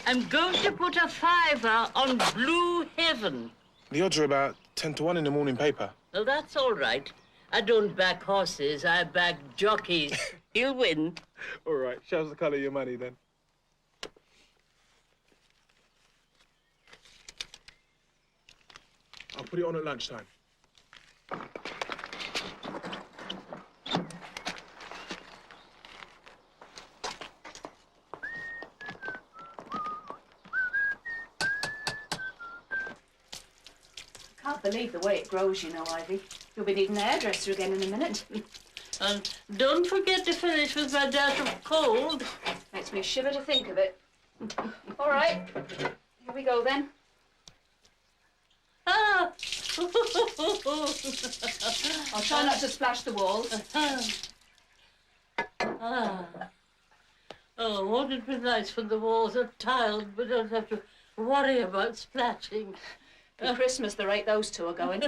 I'm going to put a £5 on Blue Heaven. The odds are about 10 to 1 in the morning paper. Well, that's all right. I don't back horses, I back jockeys. He'll win. All right, show us the colour of your money, then. I'll put it on at lunchtime. I can't believe the way it grows, you know, Ivy. You'll be needing a hairdresser again in a minute. And don't forget to finish with my dash of cold. Makes me shiver to think of it. All right, here we go then. Ah! I'll try not to splash the walls. Ah. Oh, won't it be nice when the walls are tiled, but don't have to worry about splashing. For Christmas, the rate those two are going.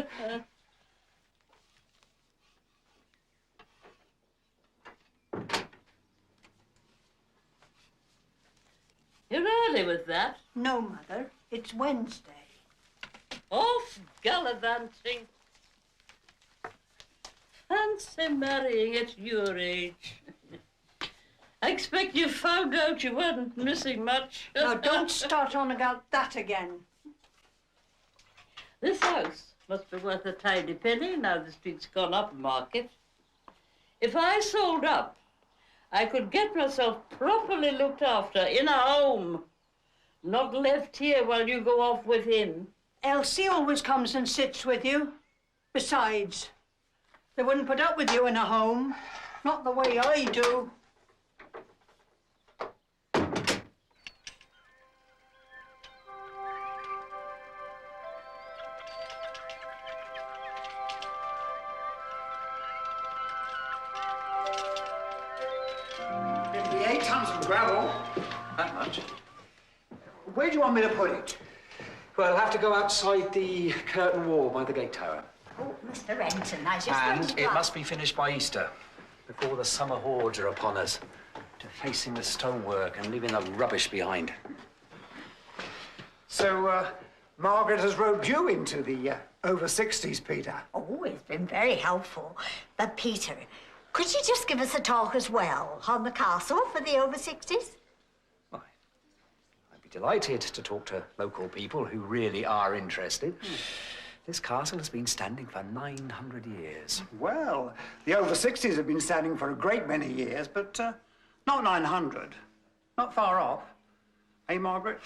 You're early with that. No, Mother. It's Wednesday. Off gallivanting. Fancy marrying at your age. I expect you found out you weren't missing much. Now, don't start on about that again. This house must be worth a tidy penny now the street's gone up market. If I sold up, I could get myself properly looked after in a home, not left here while you go off with him. Elsie always comes and sits with you. Besides, they wouldn't put up with you in a home. Not the way I do. Gravel. That much? Where do you want me to put it? Well, I'll have to go outside the curtain wall by the gate tower. Oh, Mr. Renton, I just And it must be finished by Easter, before the summer hordes are upon us, defacing the stonework and leaving the rubbish behind. So, Margaret has roped you into the over 60s, Peter. Oh, it's been very helpful. But, Peter, could you just give us a talk as well on the castle for the over 60s? Why, I'd be delighted to talk to local people who really are interested. This castle has been standing for 900 years. Well, the over 60s have been standing for a great many years, but not 900. Not far off. Hey, Margaret?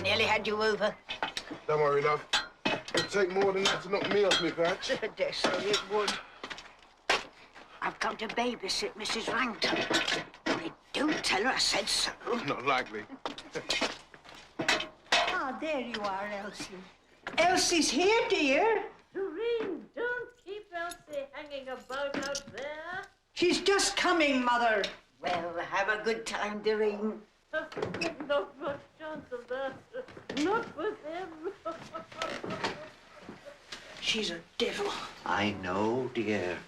Nearly had you over. Don't worry, love. It'll take more than that to knock me off my perch. I dare say it would. I've come to babysit Mrs. Langton. Only don't tell her I said so. Not likely. Ah, there you are, Elsie. Elsie's here, dear. Doreen, don't keep Elsie hanging about out there. She's just coming, Mother. Well, have a good time, Doreen. Not much chance of that. Not with him. She's a devil. I know, dear.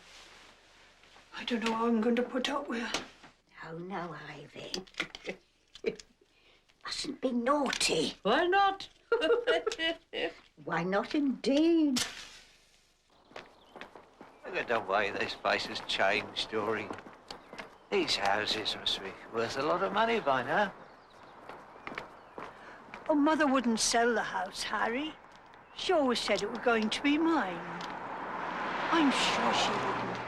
I don't know how I'm going to put up with her. Oh, no, Ivy. Mustn't be naughty. Why not? Why not, indeed? Look at the way this place has changed, Doreen. These houses must be worth a lot of money by now. Oh, Mother wouldn't sell the house, Harry. She always said it was going to be mine. I'm sure she wouldn't.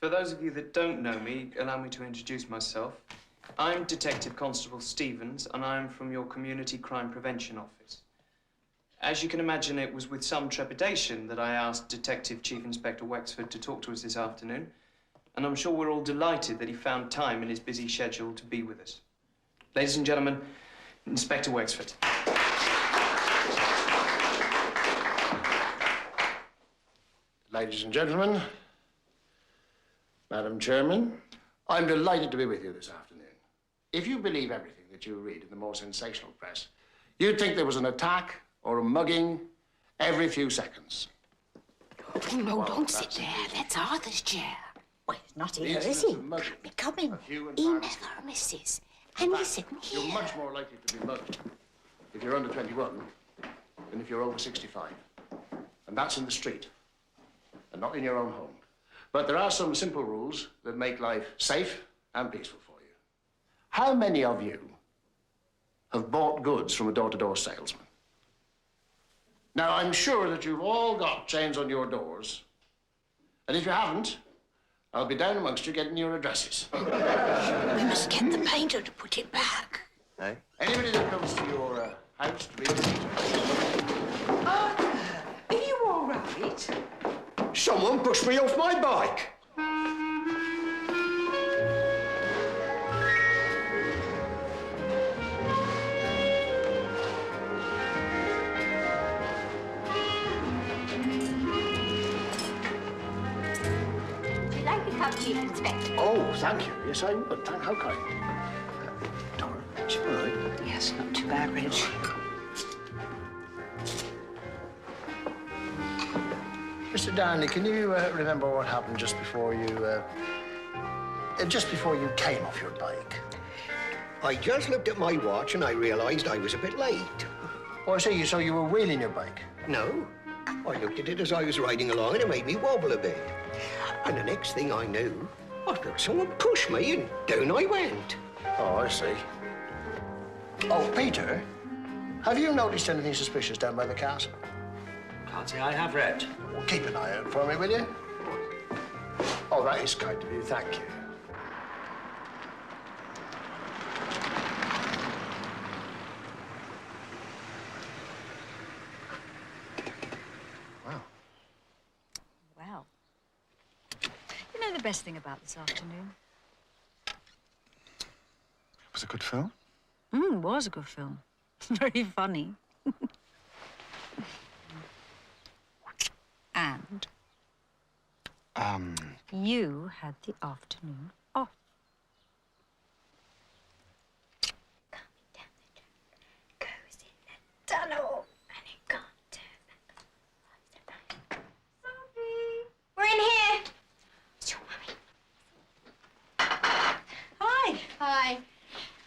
For those of you that don't know me, allow me to introduce myself. I'm Detective Constable Stevens, and I'm from your Community Crime Prevention Office. As you can imagine, it was with some trepidation that I asked Detective Chief Inspector Wexford to talk to us this afternoon. And I'm sure we're all delighted that he found time in his busy schedule to be with us. Ladies and gentlemen, Inspector Wexford. Ladies and gentlemen, Madam Chairman, I'm delighted to be with you this afternoon. If you believe everything that you read in the more sensational press, you'd think there was an attack or a mugging every few seconds. Oh, no, don't sit there. That's Arthur's chair. Well, he's not here, is he? Come in. He never misses. And he's sitting here. You're much more likely to be mugged if you're under 21 than if you're over 65. And that's in the street, and not in your own home. But there are some simple rules that make life safe and peaceful for you. How many of you have bought goods from a door-to-door salesman? Now, I'm sure that you've all got chains on your doors. And if you haven't, I'll be down amongst you getting your addresses. We must get the painter to put it back. Eh? Anybody that comes to your house to read the painter. Are you all right? Someone pushed me off my bike. Chief Inspector. Oh, thank you. Yes, I would. How kind. Dora, is she all right? Yes, not too bad, Reg. Mr. Darnley, can you remember what happened just before you came off your bike? I just looked at my watch and I realised I was a bit late. Oh, I see. So you were wheeling your bike? No. I looked at it as I was riding along and it made me wobble a bit. And the next thing I knew, I felt someone push me and down I went. Oh, I see. Oh, Peter, have you noticed anything suspicious down by the castle? Can't say I have, Reg. Well, keep an eye out for me, will you? Oh, that is kind of you. Thank you. Wow. You know the best thing about this afternoon? It was a good film? It was a good film. Very funny. And you had the afternoon off. Coming down the track, goes in the tunnel, and it can't turn back. Sophie! We're in here! It's your mummy. Hi. Hi.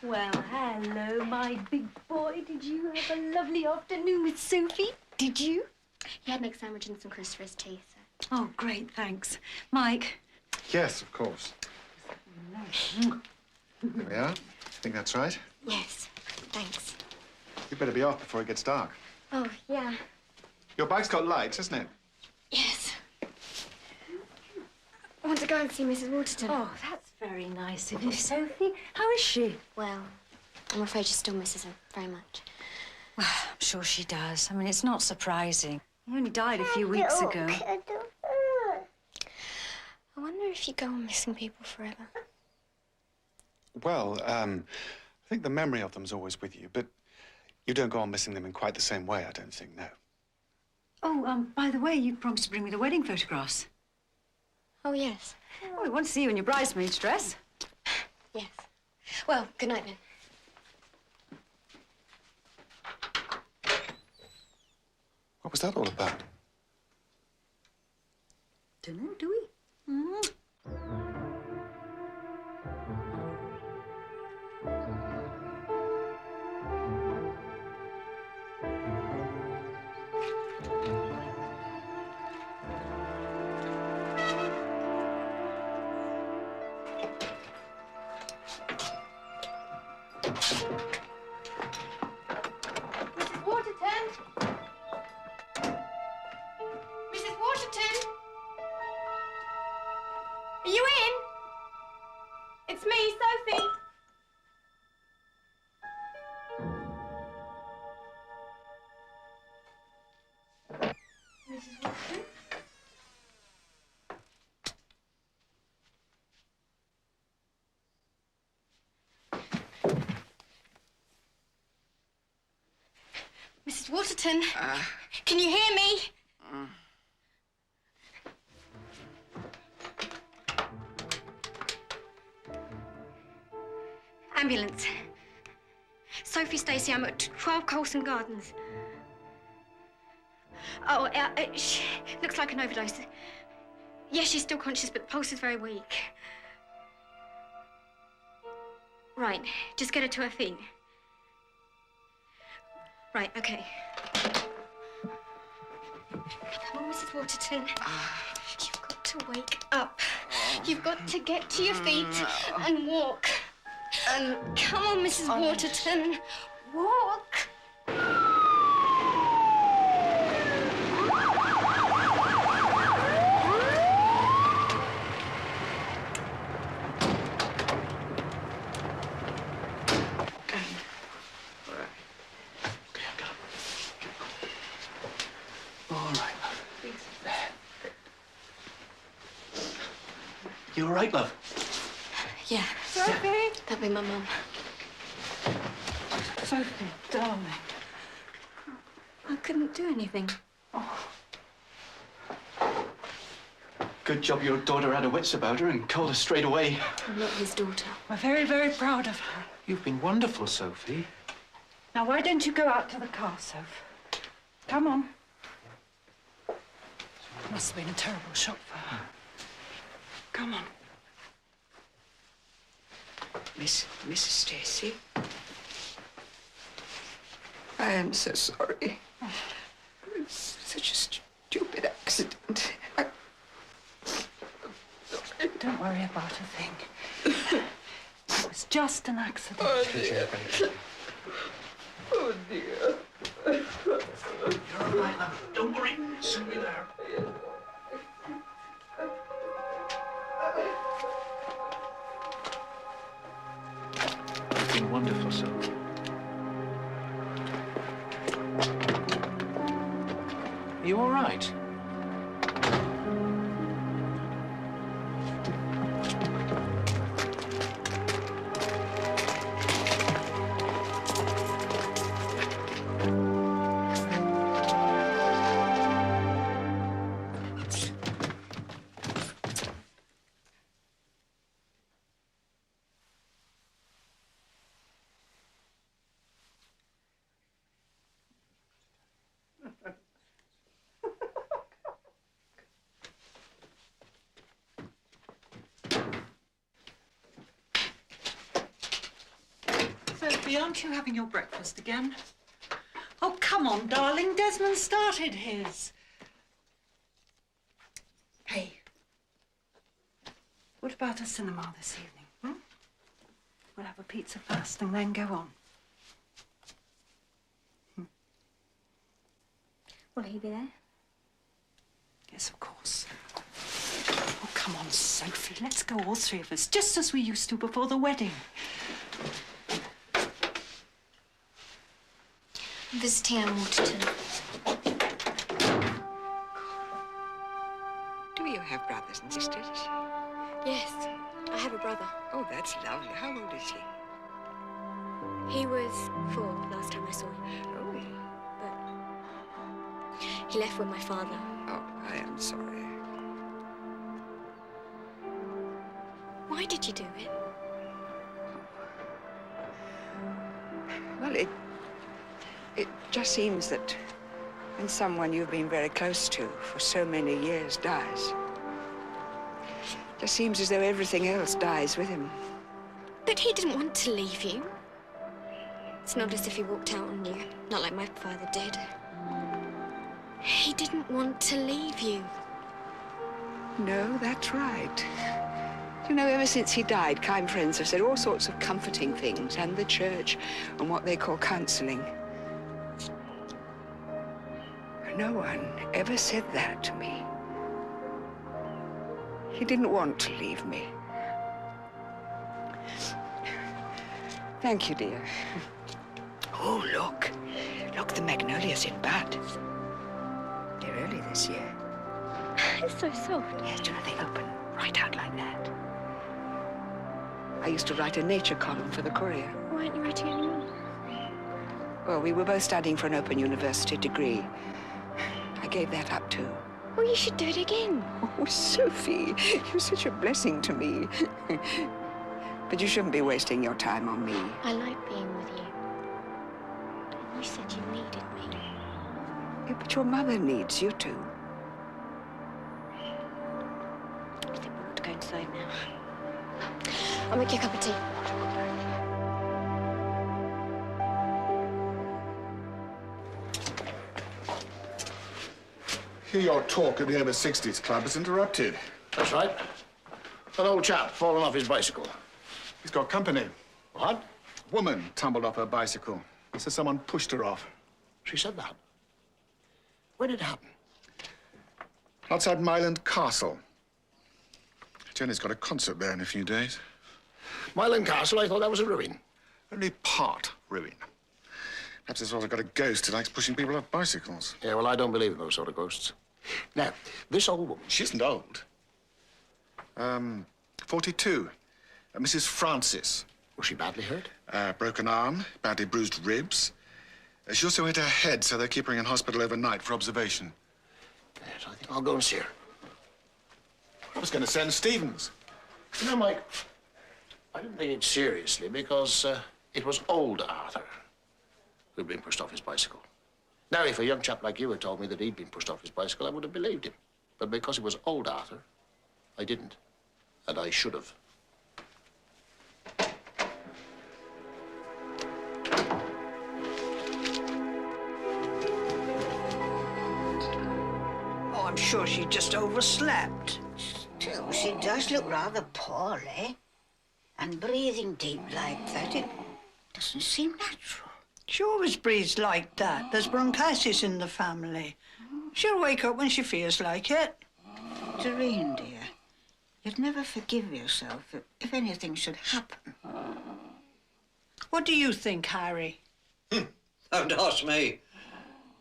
Well, hello, my big boy. Did you have a lovely afternoon with Sophie? Did you? He had an egg sandwich and some crisps for his tea, so. Oh, great, thanks. Mike? Yes, of course. Here we are. I think that's right. Yes, thanks. You better be off before it gets dark. Oh, yeah. Your bike's got lights, hasn't it? Yes. I want to go and see Mrs. Waterton. Oh, that's very nice of you, Sophie. How is she? Well, I'm afraid she still misses her very much. Well, I'm sure she does. I mean, it's not surprising. He only died a few weeks ago. I wonder if you go on missing people forever. Well, I think the memory of them's always with you, but you don't go on missing them in quite the same way, I don't think, no. Oh, by the way, you promised to bring me the wedding photographs. Oh, yes. Oh, we want to see you in your bridesmaid's dress. Yes. Well, good night, then. What was that all about? Don't know, do we? Mrs. Waterton? Mrs. Waterton? Are you in? It's me, Sophie. Waterton. Can you hear me? Ambulance. Sophie Stacey, I'm at 12 Colson Gardens. Oh, looks like an overdose. Yes, she's still conscious, but the pulse is very weak. Right, just get her to her feet. Right, okay. Come on, Mrs. Waterton. You've got to wake up. You've got to get to your feet and walk. Come on, Mrs. Waterton. Walk. You all right, love? Yeah. Sophie? That'll be my mum. Sophie, darling. I couldn't do anything. Good job your daughter had her wits about her and called her straight away. I'm not his daughter. We're very, very proud of her. You've been wonderful, Sophie. Now, why don't you go out to the car, Soph? Come on. Must have been a terrible shock for her. Come on. Mrs. Stacey. I am so sorry. It's such a stupid accident. Don't worry about a thing. It was just an accident. Oh, dear. Oh, dear. You're all right, love. Don't worry. Soon be there. You've been wonderful, Sophie. Are you all right? Sophie, aren't you having your breakfast again? Oh, come on, darling. Desmond started his. Hey, what about a cinema this evening, hmm? We'll have a pizza first and then go on. Will he be there? Yes, of course. Oh, come on, Sophie. Let's go, all three of us, just as we used to before the wedding. Visiting Anne Waterton. Do you have brothers and sisters? Yes, I have a brother. Oh, that's lovely. How old is he? He was 4 last time I saw him. Oh. But he left with my father. Oh, I am sorry. Why did you do it? Well, it just seems that when someone you've been very close to for so many years dies, it just seems as though everything else dies with him. But he didn't want to leave you. It's not as if he walked out on you, not like my father did. He didn't want to leave you. No, that's right. You know, ever since he died, kind friends have said all sorts of comforting things, and the church, and what they call counselling. No one ever said that to me. He didn't want to leave me. Thank you, dear. Oh, look. Look, the magnolia's in bud. They're early this year. It's so soft. Yes, do you know, they open right out like that. I used to write a nature column for the Courier. Why aren't you writing anymore? Well, we were both studying for an open university degree. I gave that up too. Well, you should do it again. Oh, Sophie, you're such a blessing to me. But you shouldn't be wasting your time on me. I like being with you. And you said you needed me. Yeah, but your mother needs you too. I think we ought to go inside now. I'll make you a cup of tea. Hear your talk at the Over 60s Club is interrupted. That's right. An old chap fallen off his bicycle. He's got company. What? Woman tumbled off her bicycle. He says someone pushed her off. She said that. When did it happen? Outside Myland Castle. Jenny's got a concert there in a few days. Myland Castle? I thought that was a ruin. Only part ruin. Perhaps it's also got a ghost who likes pushing people off bicycles. Yeah, well, I don't believe in those sort of ghosts. Now, this old woman... She isn't old. 42. Mrs. Francis. Was she badly hurt? Broken arm, badly bruised ribs. She also hit her head, so they're keeping her in hospital overnight for observation. Yes, I think I'll go and see her. I was going to send Stevens. You know, Mike, I didn't take it seriously because it was old Arthur who'd been pushed off his bicycle. Now, if a young chap like you had told me that he'd been pushed off his bicycle, I would have believed him. But because it was old Arthur, I didn't. And I should have. Oh, I'm sure she just overslept. Still, she does look rather poorly. And breathing deep like that, it doesn't seem natural. She always breathes like that. There's bronchitis in the family. She'll wake up when she feels like it. Doreen, dear, you'd never forgive yourself if anything should happen. What do you think, Harry? Don't ask me.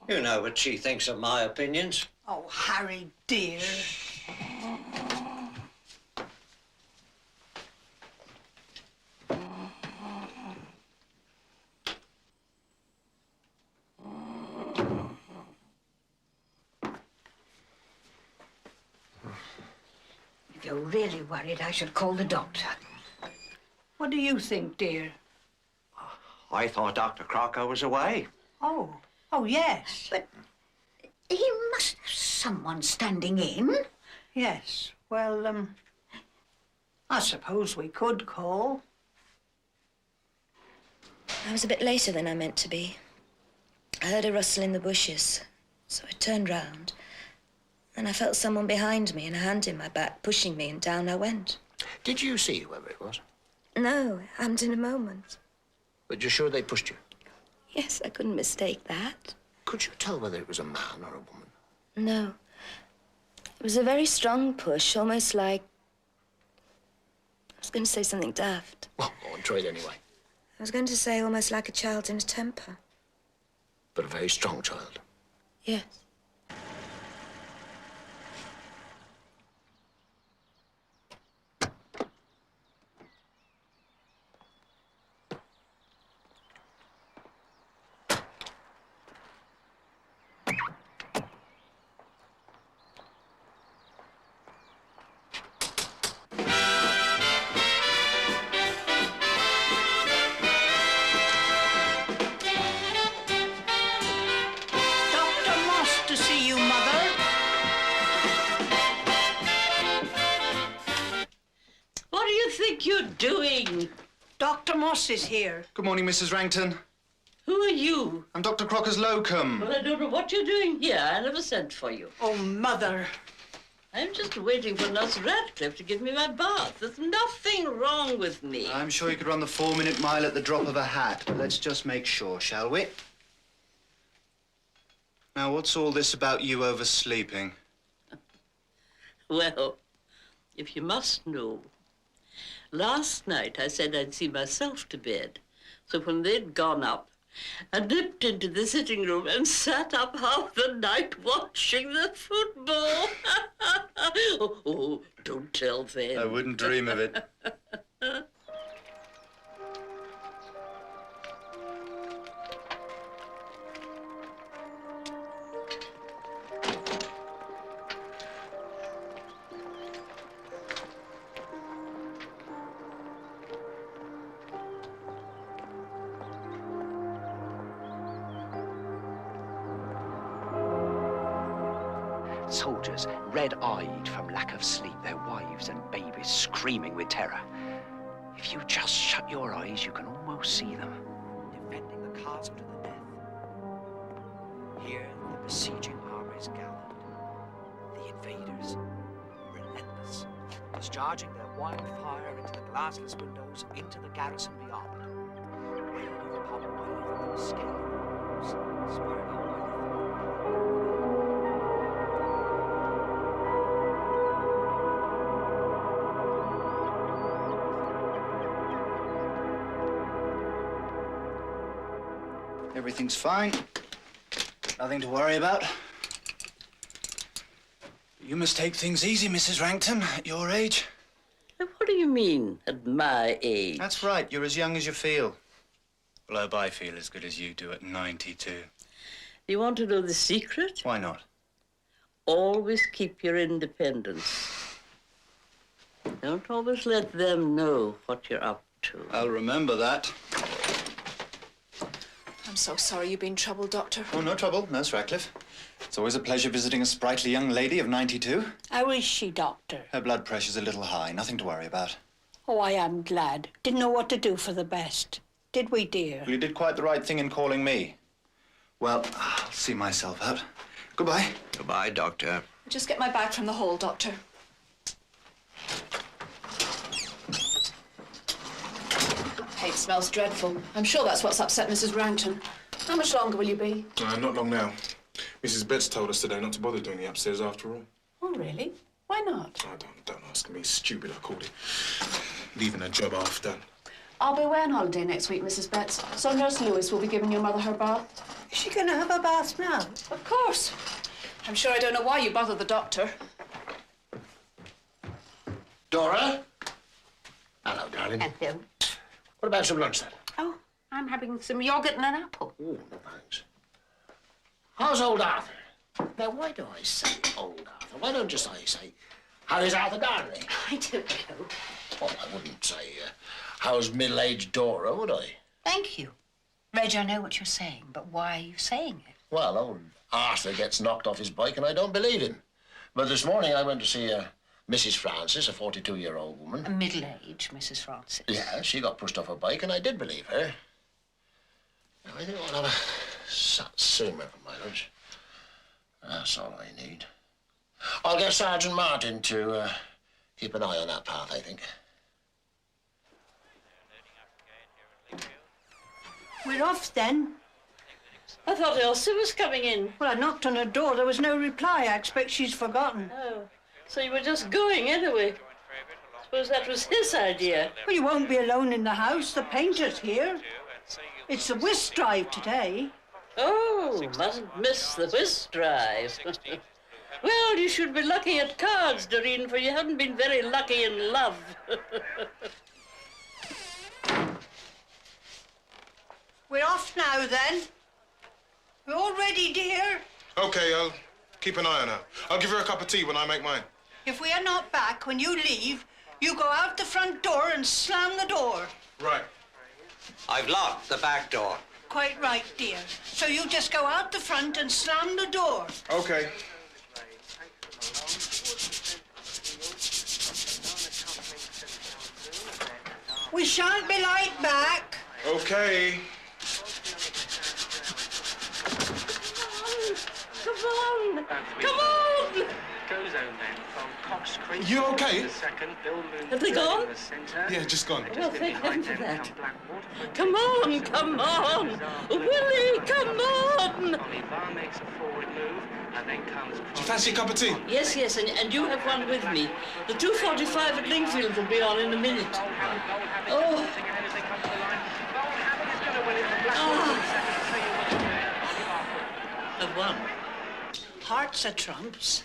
You know what she thinks of my opinions. Oh, Harry, dear. If you're really worried, I should call the doctor. What do you think, dear? I thought Dr. Crocker was away. Oh, yes. But he must have someone standing in. Yes, well, I suppose we could call. I was a bit later than I meant to be. I heard a rustle in the bushes, so I turned round. Then I felt someone behind me and a hand in my back pushing me, and down I went. Did you see whoever it was? No, it happened in a moment. But you're sure they pushed you? Yes, I couldn't mistake that. Could you tell whether it was a man or a woman? No. It was a very strong push, almost like... I was going to say something daft. Well, go on, try it anyway. I was going to say almost like a child in a temper. But a very strong child. Yes. You're doing? Dr. Moss is here. Good morning, Mrs. Rankton. Who are you? I'm Dr. Crocker's locum. Well, I don't know what you're doing here. I never sent for you. Oh, Mother. I'm just waiting for Nurse Radcliffe to give me my bath. There's nothing wrong with me. I'm sure you could run the 4-minute mile at the drop of a hat, but let's just make sure, shall we? Now, what's all this about you oversleeping? Well, if you must know, last night I said I'd see myself to bed. So when they'd gone up, I nipped into the sitting room and sat up half the night watching the football. oh, don't tell them. I wouldn't dream of it. soldiers, red-eyed from lack of sleep, their wives and babies screaming with terror. If you just shut your eyes, you can almost see them, defending the castle to the death. Here, the besieging armies gathered. The invaders, relentless, discharging their wild fire into the glassless windows, into the garrison beyond. Wave upon wave of them scaling the walls, spurred on by the Everything's fine. Nothing to worry about. You must take things easy, Mrs. Rankton, at your age. What do you mean, at my age? That's right. You're as young as you feel. Well, I hope I feel as good as you do at 92. You want to know the secret? Why not? Always keep your independence. Don't always let them know what you're up to. I'll remember that. I'm so sorry you've been troubled, Doctor. Oh, no trouble, Nurse Ratcliffe. It's always a pleasure visiting a sprightly young lady of 92. How is she, Doctor? Her blood pressure's a little high, nothing to worry about. Oh, I am glad. Didn't know what to do for the best. Did we, dear? Well, you did quite the right thing in calling me. Well, I'll see myself out. Goodbye. Goodbye, Doctor. Just get my bag from the hall, Doctor. Hey, it smells dreadful. I'm sure that's what's upset Mrs. Rankton. How much longer will you be? Not long now. Mrs. Betts told us today not to bother doing the upstairs after all. Oh, really? Why not? Oh, don't ask me. Stupid, I called it. Leaving a job half done. I'll be away on holiday next week, Mrs. Betts. So Nurse Lewis will be giving your mother her bath. Is she going to have a bath now? Of course. I'm sure I don't know why you bother the doctor. Dora? Hello, darling. Hello. What about some lunch, then? Oh, I'm having some yogurt and an apple. Oh, no thanks. How's old Arthur? Now, why do I say old Arthur? Why don't just I say, how is Arthur Darnley? I don't know. Well, I wouldn't say, how's middle-aged Dora, would I? Thank you. Reg, I know what you're saying, but why are you saying it? Well, old Arthur gets knocked off his bike, and I don't believe him. But this morning I went to see Mrs. Francis, a 42-year-old woman. A middle-aged Mrs. Francis. Yeah, she got pushed off her bike, and I did believe her. Now, I think I'll have a satsuma for my lunch. That's all I need. I'll get Sergeant Martin to keep an eye on that path, I think. We're off, then. I thought Elsie was coming in. Well, I knocked on her door. There was no reply. I expect she's forgotten. Oh, so you were just going anyway. Suppose that was his idea. Well, you won't be alone in the house. The painter's here. It's the whist drive today. Oh, mustn't miss the whist drive. Well, you should be lucky at cards, Doreen, for you haven't been very lucky in love. We're off now, then. We're all ready, dear. OK, I'll keep an eye on her. I'll give her a cup of tea when I make mine. If we are not back when you leave, you go out the front door and slam the door. Right. I've locked the back door. Quite right, dear. So you just go out the front and slam the door. OK. We shan't be light back. OK. Come on! Come on! You OK? Have they gone? Yeah, just gone. Well, thank heaven for that. Come on, come on! Willie, come on! Do you fancy a cup of tea? Yes, yes, and you have one with me. The 2:45 at Lingfield will be on in a minute. Oh. I've won. Hearts are trumps.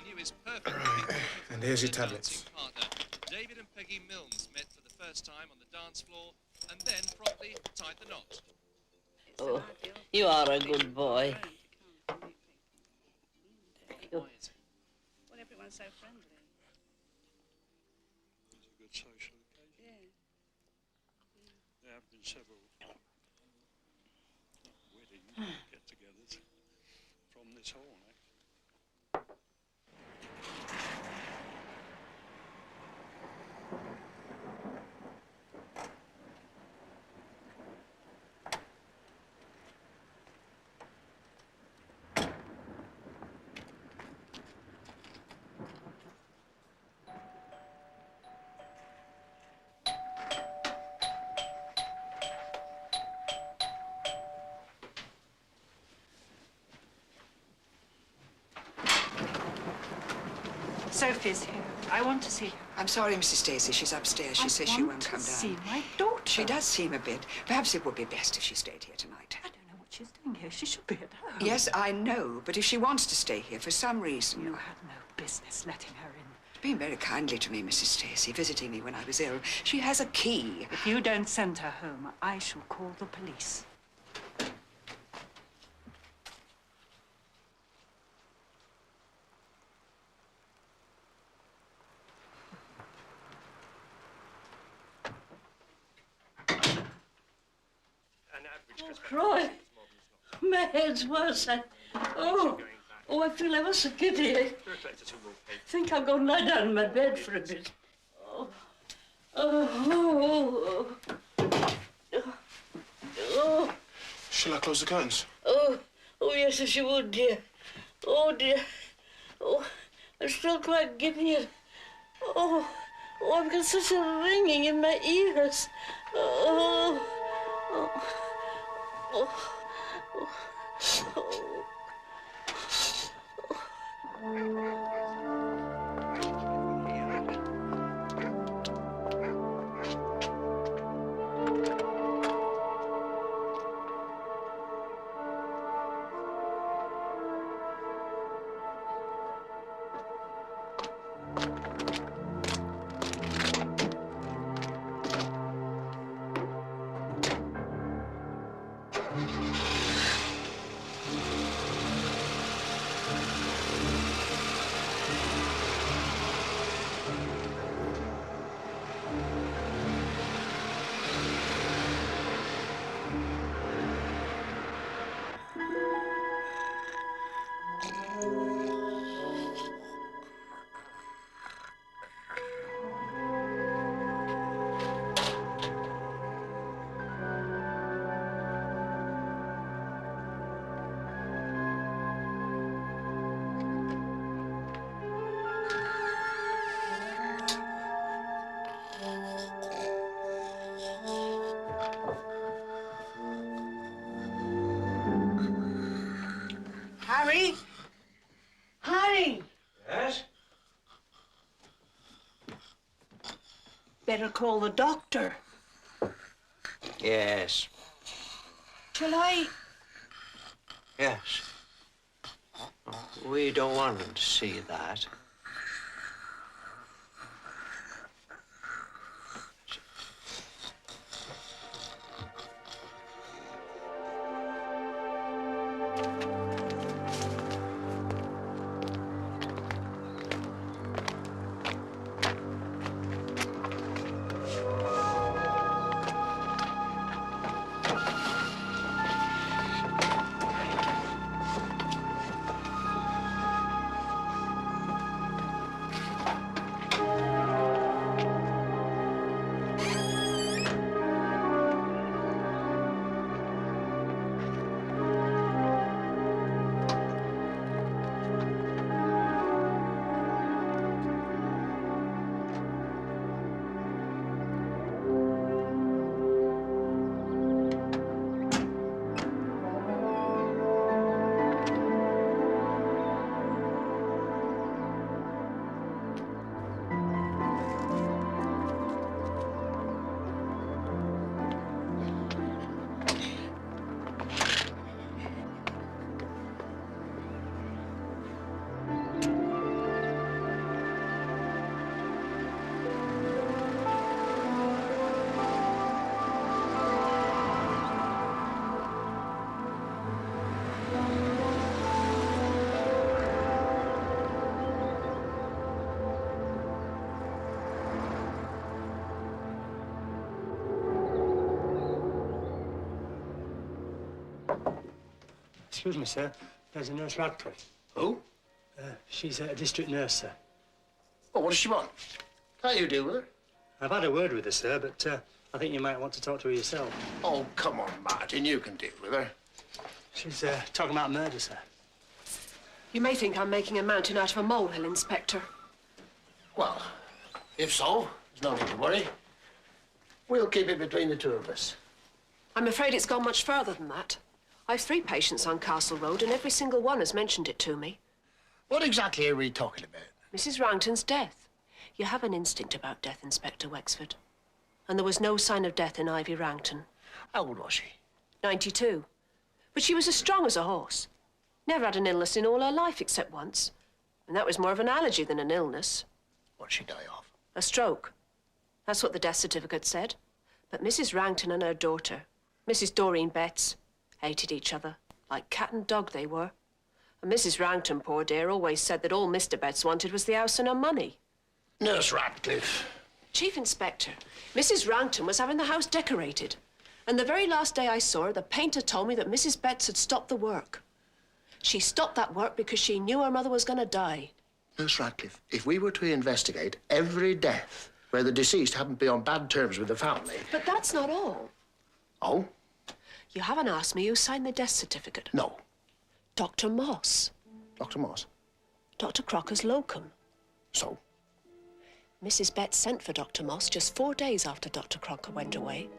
you his perfect And here's your tablets. partner. David and Peggy Milnes met for the first time on the dance floor and then promptly tied the knot. Oh, you are a good boy. Well, everyone's so friendly. It's a good social occasion. There have been several wedding get-togethers from this hall, actually. Sophie's here. I want to see her. I'm sorry, Mrs. Stacey. She's upstairs. She says she won't come down. See my daughter. She does seem a bit. Perhaps it would be best if she stayed here tonight. I don't know what she's doing here. She should be at home. Yes, I know. But if she wants to stay here for some reason... You had no business letting her in. She's been very kindly to me, Mrs. Stacey, visiting me when I was ill. She has a key. If you don't send her home, I shall call the police. Roy, my head's worse. Oh, I feel ever so giddy. I think I'll go and lie down in my bed for a bit. Shall I close the curtains? Oh, yes, if you would, dear. Oh, dear. Oh, I'm still quite giddy. I've got such a ringing in my ears. Harry? Harry! Yes? Better call the doctor. Yes. Shall I? Yes. We don't want him to see that. Excuse me, sir. There's a Nurse Radcliffe. Who? She's a district nurse, sir. Oh, what does she want? Can't you deal with her? I've had a word with her, sir, but I think you might want to talk to her yourself. Oh, come on, Martin. You can deal with her. She's talking about murder, sir. You may think I'm making a mountain out of a molehill, Inspector. Well, if so, there's no need to worry. We'll keep it between the two of us. I'm afraid it's gone much further than that. I've 3 patients on Castle Road, and every single one has mentioned it to me. What exactly are we talking about? Mrs. Ranton's death. You have an instinct about death, Inspector Wexford. And there was no sign of death in Ivy Ranton. How old was she? 92. But she was as strong as a horse. Never had an illness in all her life except once. And that was more of an allergy than an illness. What'd she die of? A stroke. That's what the death certificate said. But Mrs. Ranton and her daughter, Mrs. Doreen Betts, hated each other. Like cat and dog they were. And Mrs. Ranton, poor dear, always said that all Mr. Betts wanted was the house and her money. Nurse Radcliffe. Chief Inspector, Mrs. Ranton was having the house decorated. And the very last day I saw her, the painter told me that Mrs. Betts had stopped the work. She stopped that work because she knew her mother was going to die. Nurse Radcliffe, if we were to investigate every death where the deceased happened to be on bad terms with the family... But that's not all. Oh? You haven't asked me who signed the death certificate. No. Dr. Moss. Dr. Moss? Dr. Crocker's locum. So? Mrs. Betts sent for Dr. Moss just 4 days after Dr. Crocker went away,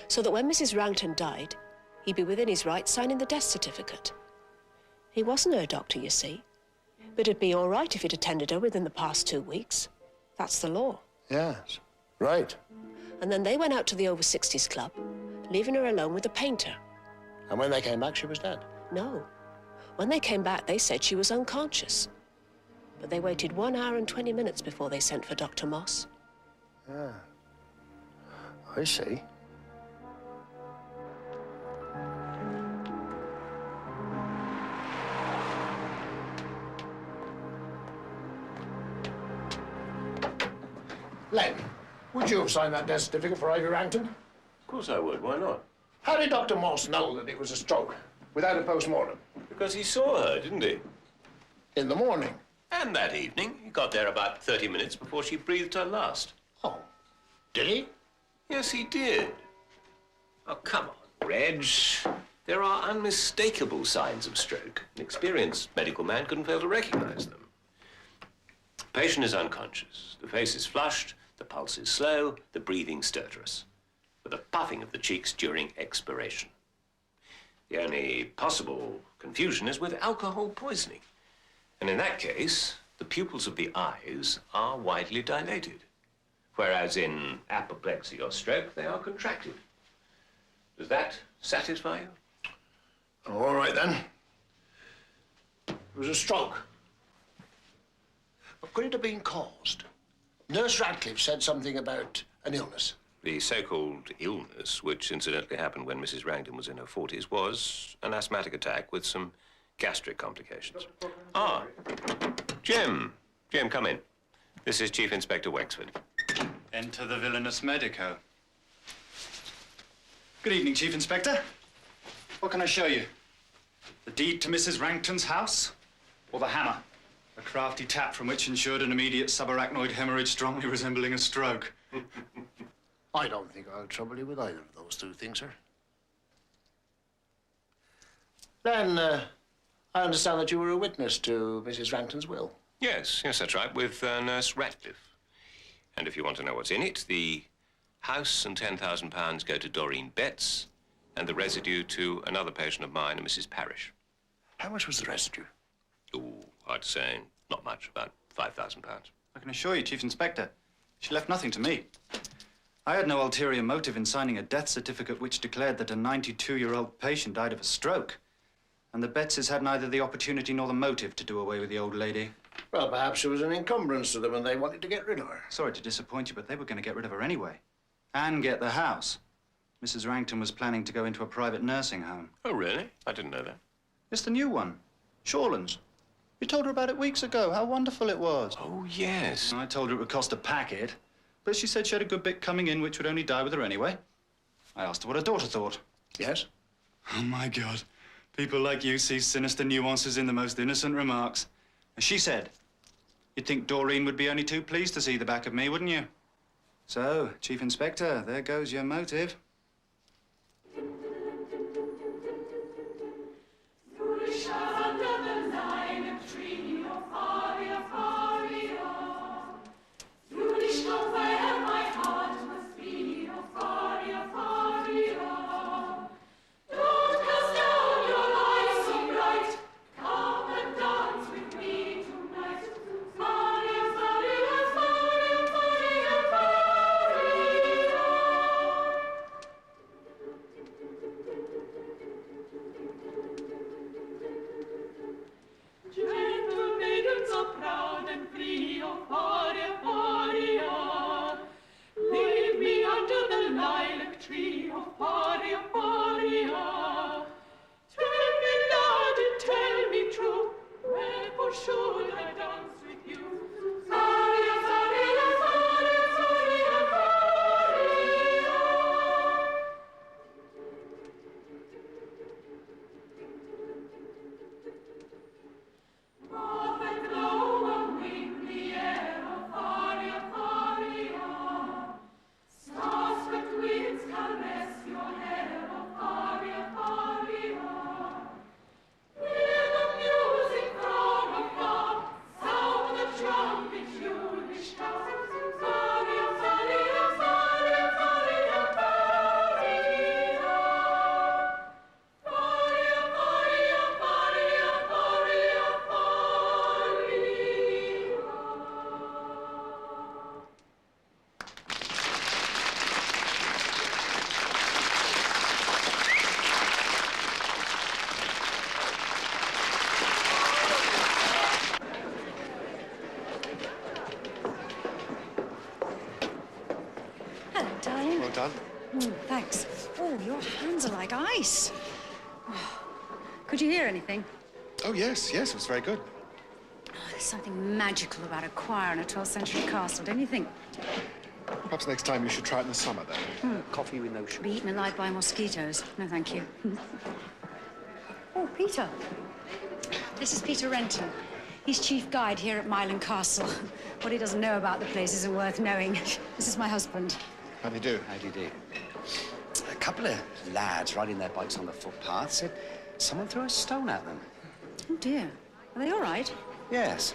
so that when Mrs. Ranton died, he'd be within his rights signing the death certificate. He wasn't her doctor, you see, but it'd be all right if he'd attended her within the past 2 weeks. That's the law. Yes. Right. And then they went out to the over-60s club, leaving her alone with the painter. And when they came back, she was dead? No. When they came back, they said she was unconscious. But they waited 1 hour and 20 minutes before they sent for Dr. Moss. Yeah. I see. Len, would you have signed that death certificate for Ivy Ranton? Of course I would. Why not? How did Dr. Moss know that it was a stroke without a post-mortem? Because he saw her, didn't he? In the morning. And that evening. He got there about 30 minutes before she breathed her last. Oh. Did he? Yes, he did. Oh, come on, Reg. There are unmistakable signs of stroke. An experienced medical man couldn't fail to recognize them. The patient is unconscious. The face is flushed, the pulse is slow, the breathing stertorous, with a puffing of the cheeks during expiration. The only possible confusion is with alcohol poisoning. And in that case, the pupils of the eyes are widely dilated, whereas in apoplexy or stroke, they are contracted. Does that satisfy you? All right, then. It was a stroke. But could it have been caused? Nurse Radcliffe said something about an illness. The so-called illness, which incidentally happened when Mrs. Rankin was in her 40s, was an asthmatic attack with some gastric complications. Ah, Jim. Jim, come in. This is Chief Inspector Wexford. Enter the villainous medico. Good evening, Chief Inspector. What can I show you? The deed to Mrs. Ranton's house? Or the hammer? A crafty tap from which ensured an immediate subarachnoid hemorrhage strongly resembling a stroke. I don't think I'll trouble you with either of those 2 things, sir. Then, I understand that you were a witness to Mrs. Ranton's will. Yes, that's right, with Nurse Ratcliffe. And if you want to know what's in it, the house and £10,000 go to Doreen Betts, and the residue to another patient of mine, a Mrs. Parrish. How much was the residue? Oh, hard to say. Not much, about £5,000. I can assure you, Chief Inspector, she left nothing to me. I had no ulterior motive in signing a death certificate which declared that a 92-year-old patient died of a stroke. And the Bettses had neither the opportunity nor the motive to do away with the old lady. Well, perhaps she was an encumbrance to them and they wanted to get rid of her. Sorry to disappoint you, but they were going to get rid of her anyway. And get the house. Mrs. Ranton was planning to go into a private nursing home. Oh, really? I didn't know that. It's the new one. Shawlands. You told her about it weeks ago, how wonderful it was. Oh, yes. I told her it would cost a packet, but she said she had a good bit coming in which would only die with her anyway. I asked her what her daughter thought. Yes? Oh, my God. People like you see sinister nuances in the most innocent remarks. As she said, you'd think Doreen would be only too pleased to see the back of me, wouldn't you? So, Chief Inspector, there goes your motive. Thanks. Oh, your hands are like ice. Oh. Could you hear anything? Oh, yes, it was very good. Oh, there's something magical about a choir in a 12th century castle, don't you think? Perhaps next time you should try it in the summer, then. Coffee with no sugar. Be eaten alive by mosquitoes. No, thank you. Oh, Peter. This is Peter Renton. He's chief guide here at Milan Castle. What he doesn't know about the place isn't worth knowing. This is my husband. How do you do? How do you do? A couple of lads riding their bikes on the footpath said someone threw a stone at them. Oh, dear. Are they all right? Yes.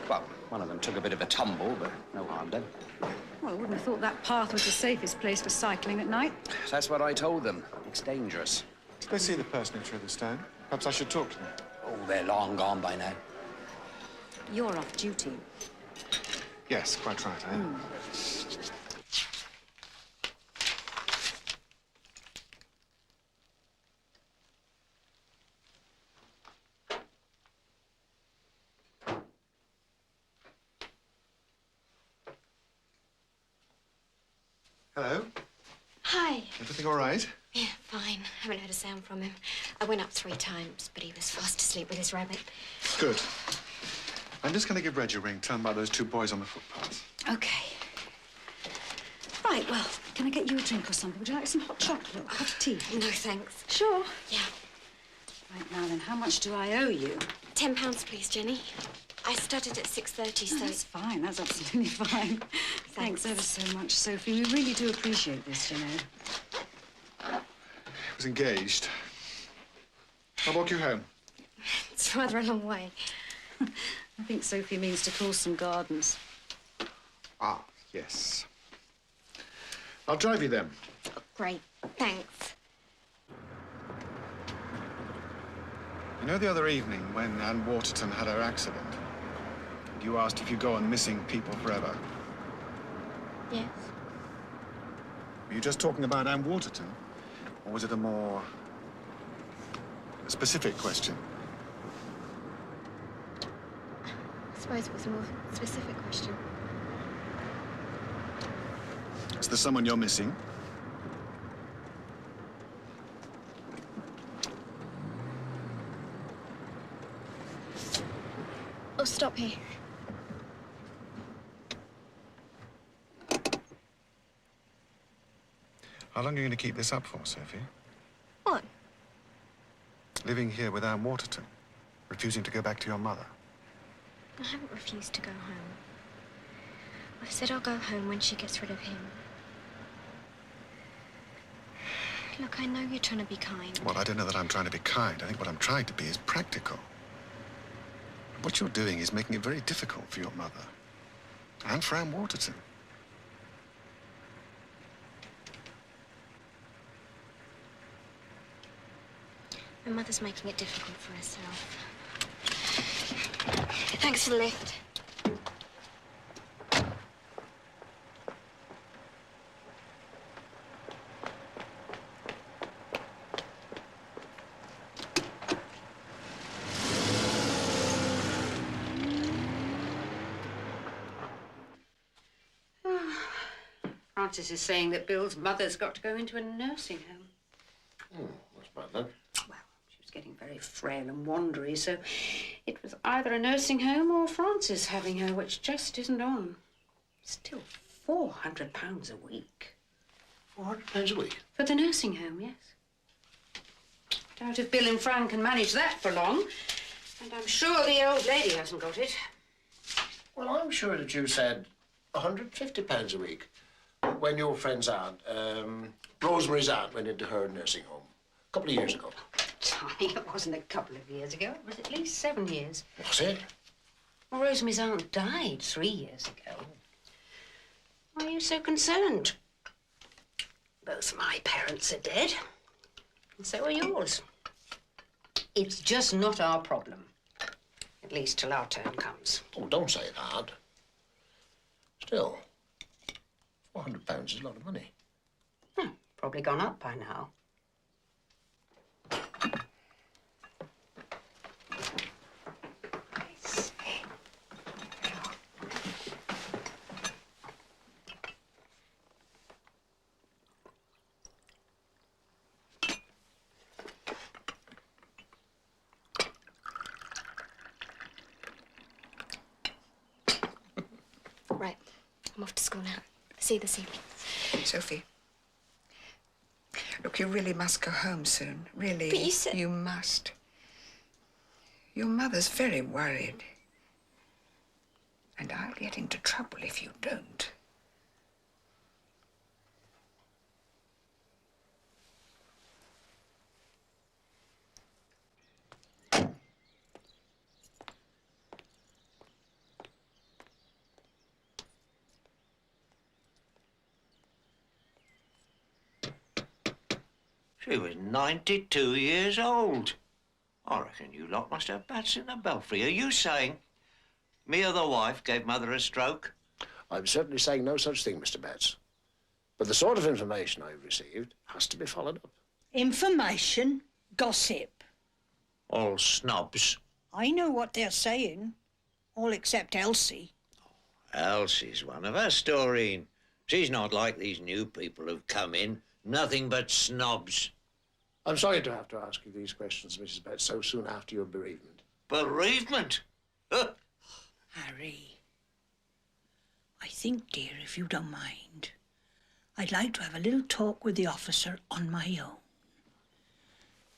Well, one of them took a bit of a tumble, but no harm done. Well, I wouldn't have thought that path was the safest place for cycling at night. That's what I told them. It's dangerous. Did they see the person who threw the stone? Perhaps I should talk to them. Oh, they're long gone by now. You're off duty. Yes, quite right, I am. Hello. Hi. Everything all right? Yeah, fine. Haven't heard a sound from him. I went up 3 times, but he was fast asleep with his rabbit. Good. I'm just going to give Reg a ring, tell him about those 2 boys on the footpath. Okay. Right, well, can I get you a drink or something? Would you like some hot chocolate or hot tea? No, thanks. Sure. Yeah. Right, now then, how much do I owe you? £10, please, Jenny. I started at 6:30, so... That's fine. That's absolutely fine. Thanks ever so much, Sophie. We really do appreciate this, you know. I was engaged. I'll walk you home. It's rather a long way. I think Sophie means to Coulson Gardens. Ah, yes. I'll drive you then. Great. Thanks. You know the other evening when Anne Waterton had her accident? You asked if you go on missing people forever. Yes. Were you just talking about Anne Waterton? Or was it a more specific question? I suppose it was a more specific question. Is there someone you're missing? Oh, stop here. How long are you going to keep this up for, Sophie? What? Living here with Anne Waterton, refusing to go back to your mother. I haven't refused to go home. I've said I'll go home when she gets rid of him. Look, I know you're trying to be kind. Well, I don't know that I'm trying to be kind. I think what I'm trying to be is practical. What you're doing is making it very difficult for your mother. And for Anne Waterton. My mother's making it difficult for herself. Thanks for the lift. Francis is saying that Bill's mother's got to go into a nursing home. Oh, that's bad then. Well, she was getting very frail and wandery, so it was either a nursing home or Francis having her, which just isn't on. Still, £400 a week. £400 a week? For the nursing home, yes. Doubt if Bill and Fran can manage that for long. And I'm sure the old lady hasn't got it. Well, I'm sure that you said £150 a week when your friend's aunt, Rosemary's aunt, went into her nursing home a couple of years ago. Tommy, it wasn't a couple of years ago. It was at least 7 years. Was it? Well, Rosemary's aunt died 3 years ago. Why are you so concerned? Both my parents are dead, and so are yours. It's just not our problem. At least till our turn comes. Oh, don't say that. Still, £400 is a lot of money. Probably gone up by now. Right, I'm off to school now. See you this evening. Sophie. Look, you really must go home soon. Really. But you said... You must. Your mother's very worried. And I'll get into trouble if you don't. She was 92 years old. I reckon you lot must have bats in the belfry. Are you saying me or the wife gave Mother a stroke? I'm certainly saying no such thing, Mr. Betts. But the sort of information I've received has to be followed up. Information? Gossip. All snobs. I know what they're saying. All except Elsie. Elsie's one of us, Doreen. She's not like these new people who've come in. Nothing but snobs. I'm sorry to have to ask you these questions, Mrs. Betts, so soon after your bereavement. Bereavement? Harry, I think, dear, if you don't mind, I'd like to have a little talk with the officer on my own.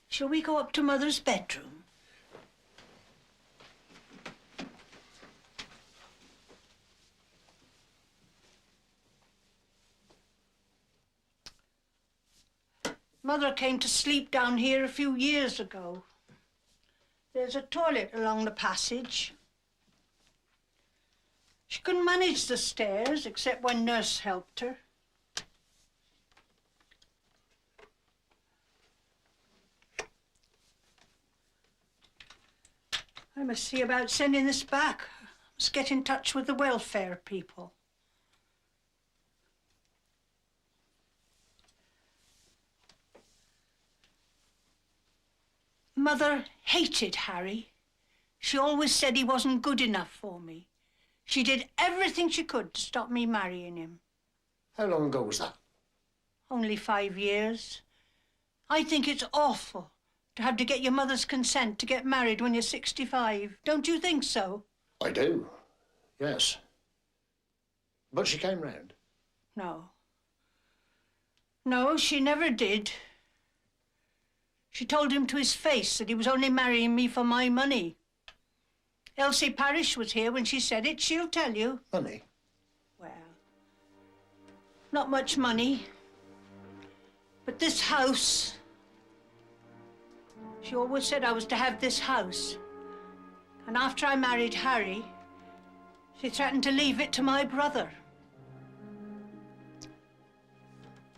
Shall we go up to Mother's bedroom? Mother came to sleep down here a few years ago. There's a toilet along the passage. She couldn't manage the stairs, except when Nurse helped her. I must see about sending this back. I must get in touch with the welfare people. Mother hated Harry. She always said he wasn't good enough for me. She did everything she could to stop me marrying him. How long ago was that? Only 5 years. I think it's awful to have to get your mother's consent to get married when you're 65. Don't you think so? I do, yes. But she came round. No. No, she never did. She told him to his face that he was only marrying me for my money. Elsie Parish was here when she said it. She'll tell you. Money? Well, not much money. But this house. She always said I was to have this house. And after I married Harry, she threatened to leave it to my brother.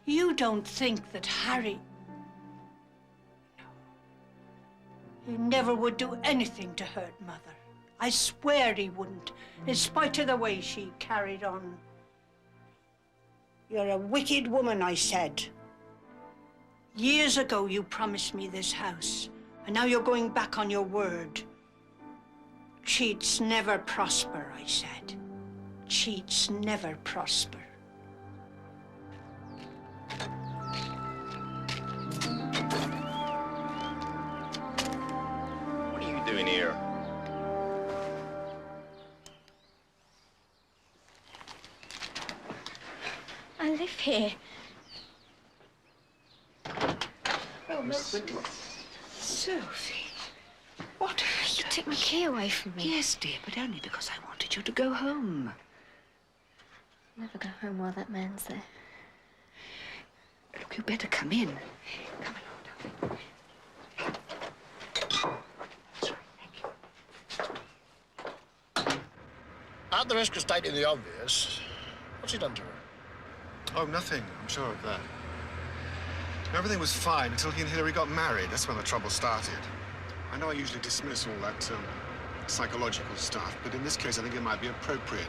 You don't think that Harry... He never would do anything to hurt Mother. I swear he wouldn't, in spite of the way she carried on. You're a wicked woman, I said. Years ago you promised me this house, and now you're going back on your word. Cheats never prosper, I said. Cheats never prosper. What are you doing here? I live here. Oh, Miss Sophie, what? You took my key away from me. Yes, dear, but only because I wanted you to go home. I'll never go home while that man's there. Look, you better come in. Come along, darling. At the risk of stating the obvious, what's he done to her? Oh, nothing. I'm sure of that. Everything was fine until he and Hilary got married. That's when the trouble started. I know I usually dismiss all that psychological stuff, but in this case I think it might be appropriate.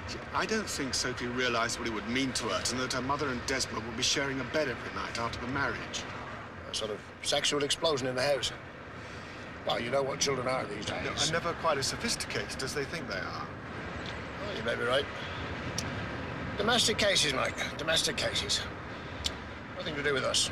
See, I don't think Sophie realized what it would mean to her to know that her mother and Desmond would be sharing a bed every night after the marriage. A sort of sexual explosion in the house. Well, you know what children are these days. No, are never quite as sophisticated as they think they are. Well, you may be right. Domestic cases, Mike. Domestic cases. Nothing to do with us.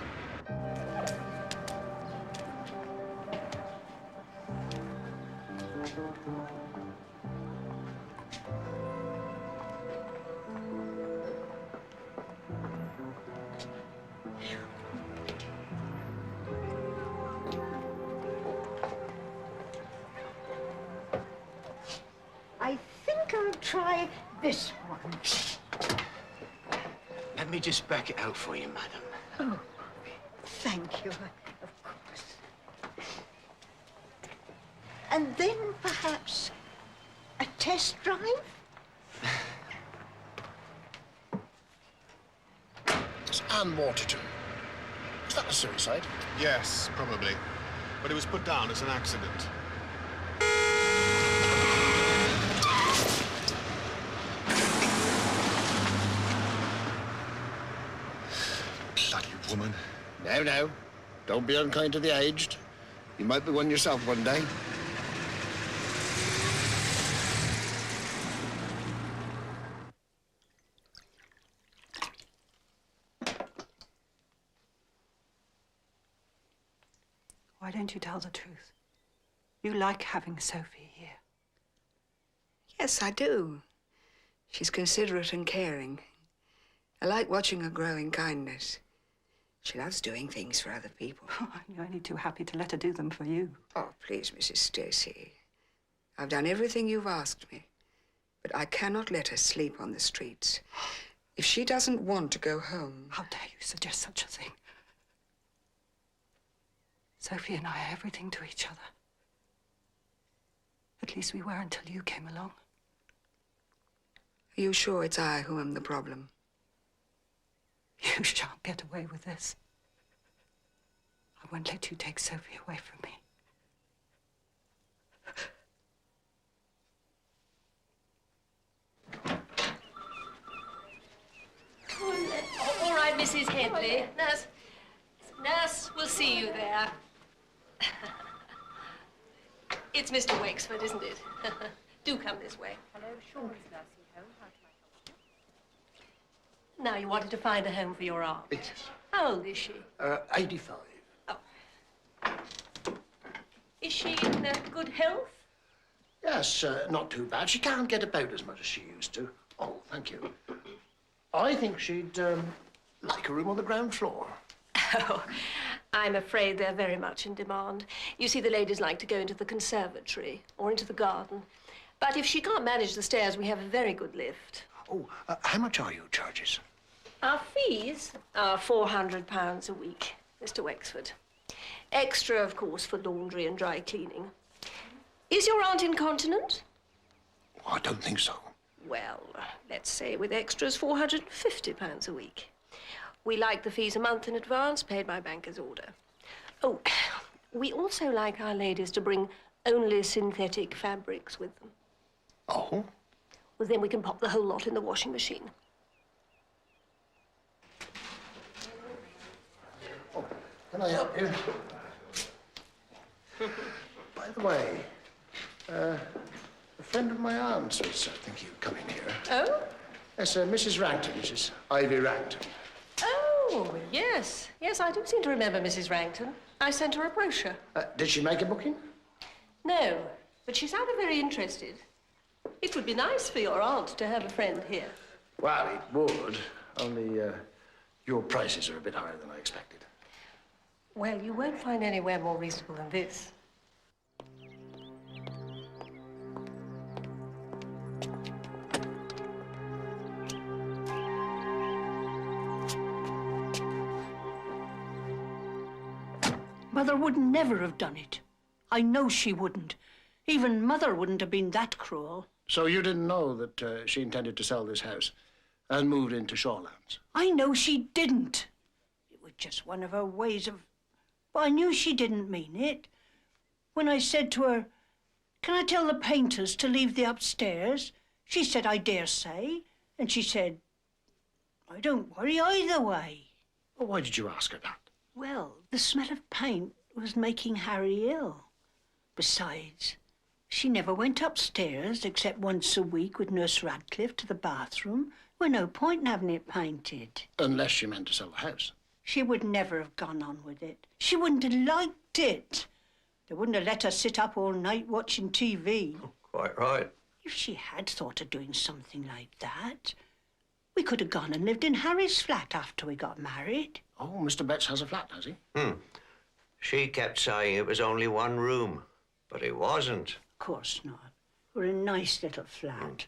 I think I'll try this one. Let me just back it out for you, madam. Oh, thank you, of course. And then perhaps a test drive? It's Unwanted. Is that a suicide? Yes, probably. But it was put down as an accident. Bloody woman. Now, now. Don't be unkind to the aged. You might be one yourself one day. Why don't you tell the truth? You like having Sophie here. Yes, I do. She's considerate and caring. I like watching her grow in kindness. She loves doing things for other people. You're only too happy to let her do them for you. Oh, please, Mrs. Stacy. I've done everything you've asked me, but I cannot let her sleep on the streets. If she doesn't want to go home... How dare you suggest such a thing? Sophie and I are everything to each other. At least we were until you came along. Are you sure it's I who am the problem? You shan't get away with this. I won't let you take Sophie away from me. All right, Mrs. Headley. Nurse will see you there. It's Mr. Wexford, isn't it? Do come this way. Hello, Sean's nursing home. How can I help you? Now, you wanted to find a home for your aunt. Yes. How old is she? 85. Is she in good health? Yes, not too bad. She can't get about as much as she used to. Oh, thank you. I think she'd like a room on the ground floor. Oh, I'm afraid they're very much in demand. You see, the ladies like to go into the conservatory or into the garden. But if she can't manage the stairs, we have a very good lift. Oh, how much are your charges? Our fees are £400 a week, Mr. Wexford. Extra, of course, for laundry and dry cleaning. Is your aunt incontinent? Oh, I don't think so. Well, let's say with extras, £450 a week. We like the fees a month in advance, paid by banker's order. Oh, we also like our ladies to bring only synthetic fabrics with them. Oh? Well, then we can pop the whole lot in the washing machine. Oh, can I help you? By the way, a friend of my aunt's was thinking of coming here. Oh? Yes, Mrs. Rankton, Mrs. Ivy Rankton. Oh, yes. Yes, I do seem to remember Mrs. Rankton. I sent her a brochure. Did she make a booking? No, but she sounded very interested. It would be nice for your aunt to have a friend here. Well, it would, only your prices are a bit higher than I expected. Well, you won't find anywhere more reasonable than this. Mother would never have done it. I know she wouldn't. Even Mother wouldn't have been that cruel. So you didn't know that she intended to sell this house and moved into Shorelands? I know she didn't. It was just one of her ways of... But I knew she didn't mean it. When I said to her, "Can I tell the painters to leave the upstairs?" She said, "I dare say." And she said, "I don't worry either way." Well, why did you ask her that? Well, the smell of paint was making Harry ill. Besides, she never went upstairs except once a week with Nurse Radcliffe to the bathroom. There was no point in having it painted. Unless she meant to sell the house. She would never have gone on with it. She wouldn't have liked it. They wouldn't have let her sit up all night watching TV. Quite right. If she had thought of doing something like that, we could have gone and lived in Harry's flat after we got married. Oh, Mr. Betts has a flat, has he? She kept saying it was only one room, but it wasn't. Of course not. We're a nice little flat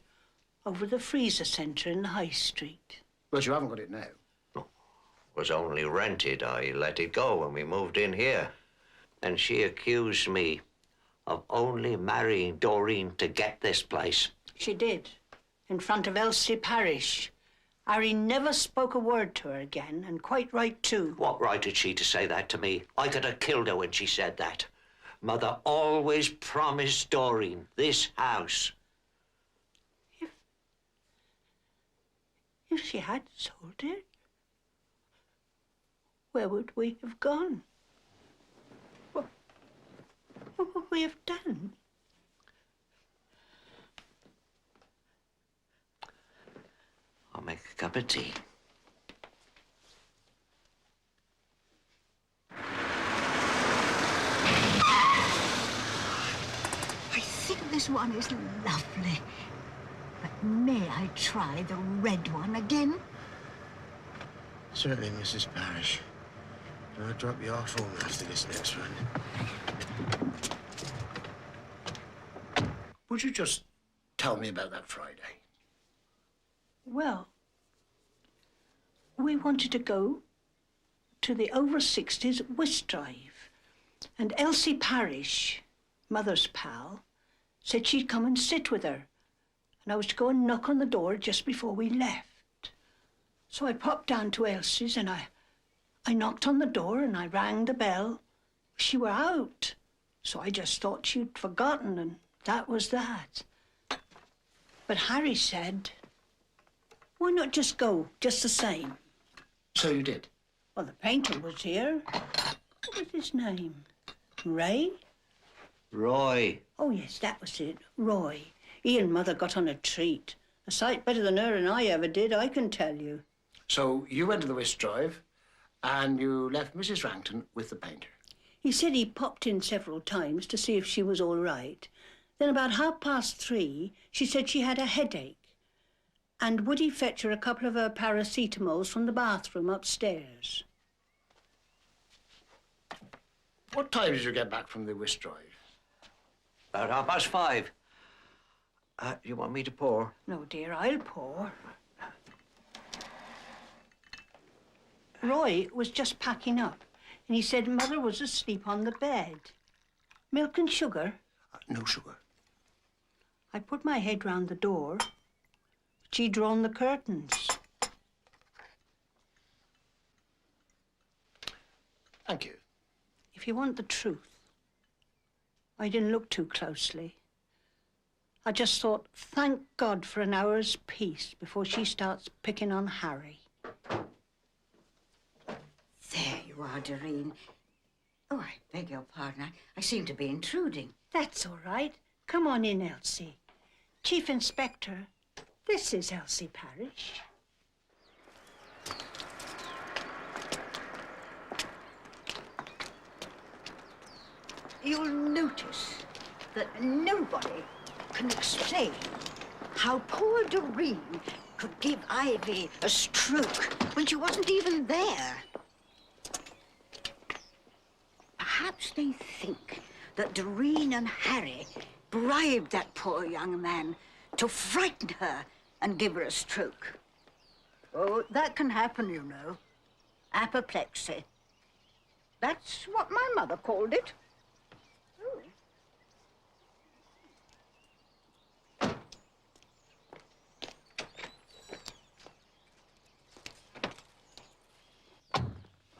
over the freezer centre in the High Street. But you haven't got it now. It was only rented. I let it go when we moved in here. And she accused me of only marrying Doreen to get this place. She did, in front of Elsie Parish. Harry never spoke a word to her again, and quite right too. What right had she to say that to me? I could have killed her when she said that. Mother always promised Doreen this house. If she had sold it, where would we have gone? What would we have done? I'll make a cup of tea. I think this one is lovely. But may I try the red one again? Certainly, Mrs. Parish. I'll drop you off home after this next one. Would you just tell me about that Friday? Well, we wanted to go to the over-60s whist drive. And Elsie Parish, Mother's pal, said she'd come and sit with her. And I was to go and knock on the door just before we left. So I popped down to Elsie's and I knocked on the door and I rang the bell. She were out. So I just thought she'd forgotten, and that was that. But Harry said, "Why not just go, just the same?" So you did? Well, the painter was here. What was his name? Ray? Roy. Oh, yes, that was it. Roy. He and Mother got on a treat. A sight better than her and I ever did, I can tell you. So you went to the whist drive and you left Mrs. Rankton with the painter? He said he popped in several times to see if she was all right. Then about 3:30, she said she had a headache. And would he fetch her a couple of her paracetamols from the bathroom upstairs? What time did you get back from the whist drive? About 5:30. You want me to pour? No, dear, I'll pour. Roy was just packing up, and he said Mother was asleep on the bed. Milk and sugar? No sugar. I put my head round the door, but she'd drawn the curtains. Thank you. If you want the truth, I didn't look too closely. I just thought, thank God for an hour's peace before she starts picking on Harry. There you are, Doreen. Oh, I beg your pardon. I seem to be intruding. That's all right. Come on in, Elsie. Chief Inspector, this is Elsie Parish. You'll notice that nobody can explain how poor Doreen could give Ivy a stroke when she wasn't even there. Perhaps they think that Doreen and Harry bribed that poor young man to frighten her and give her a stroke. Oh, that can happen, you know. Apoplexy. That's what my mother called it.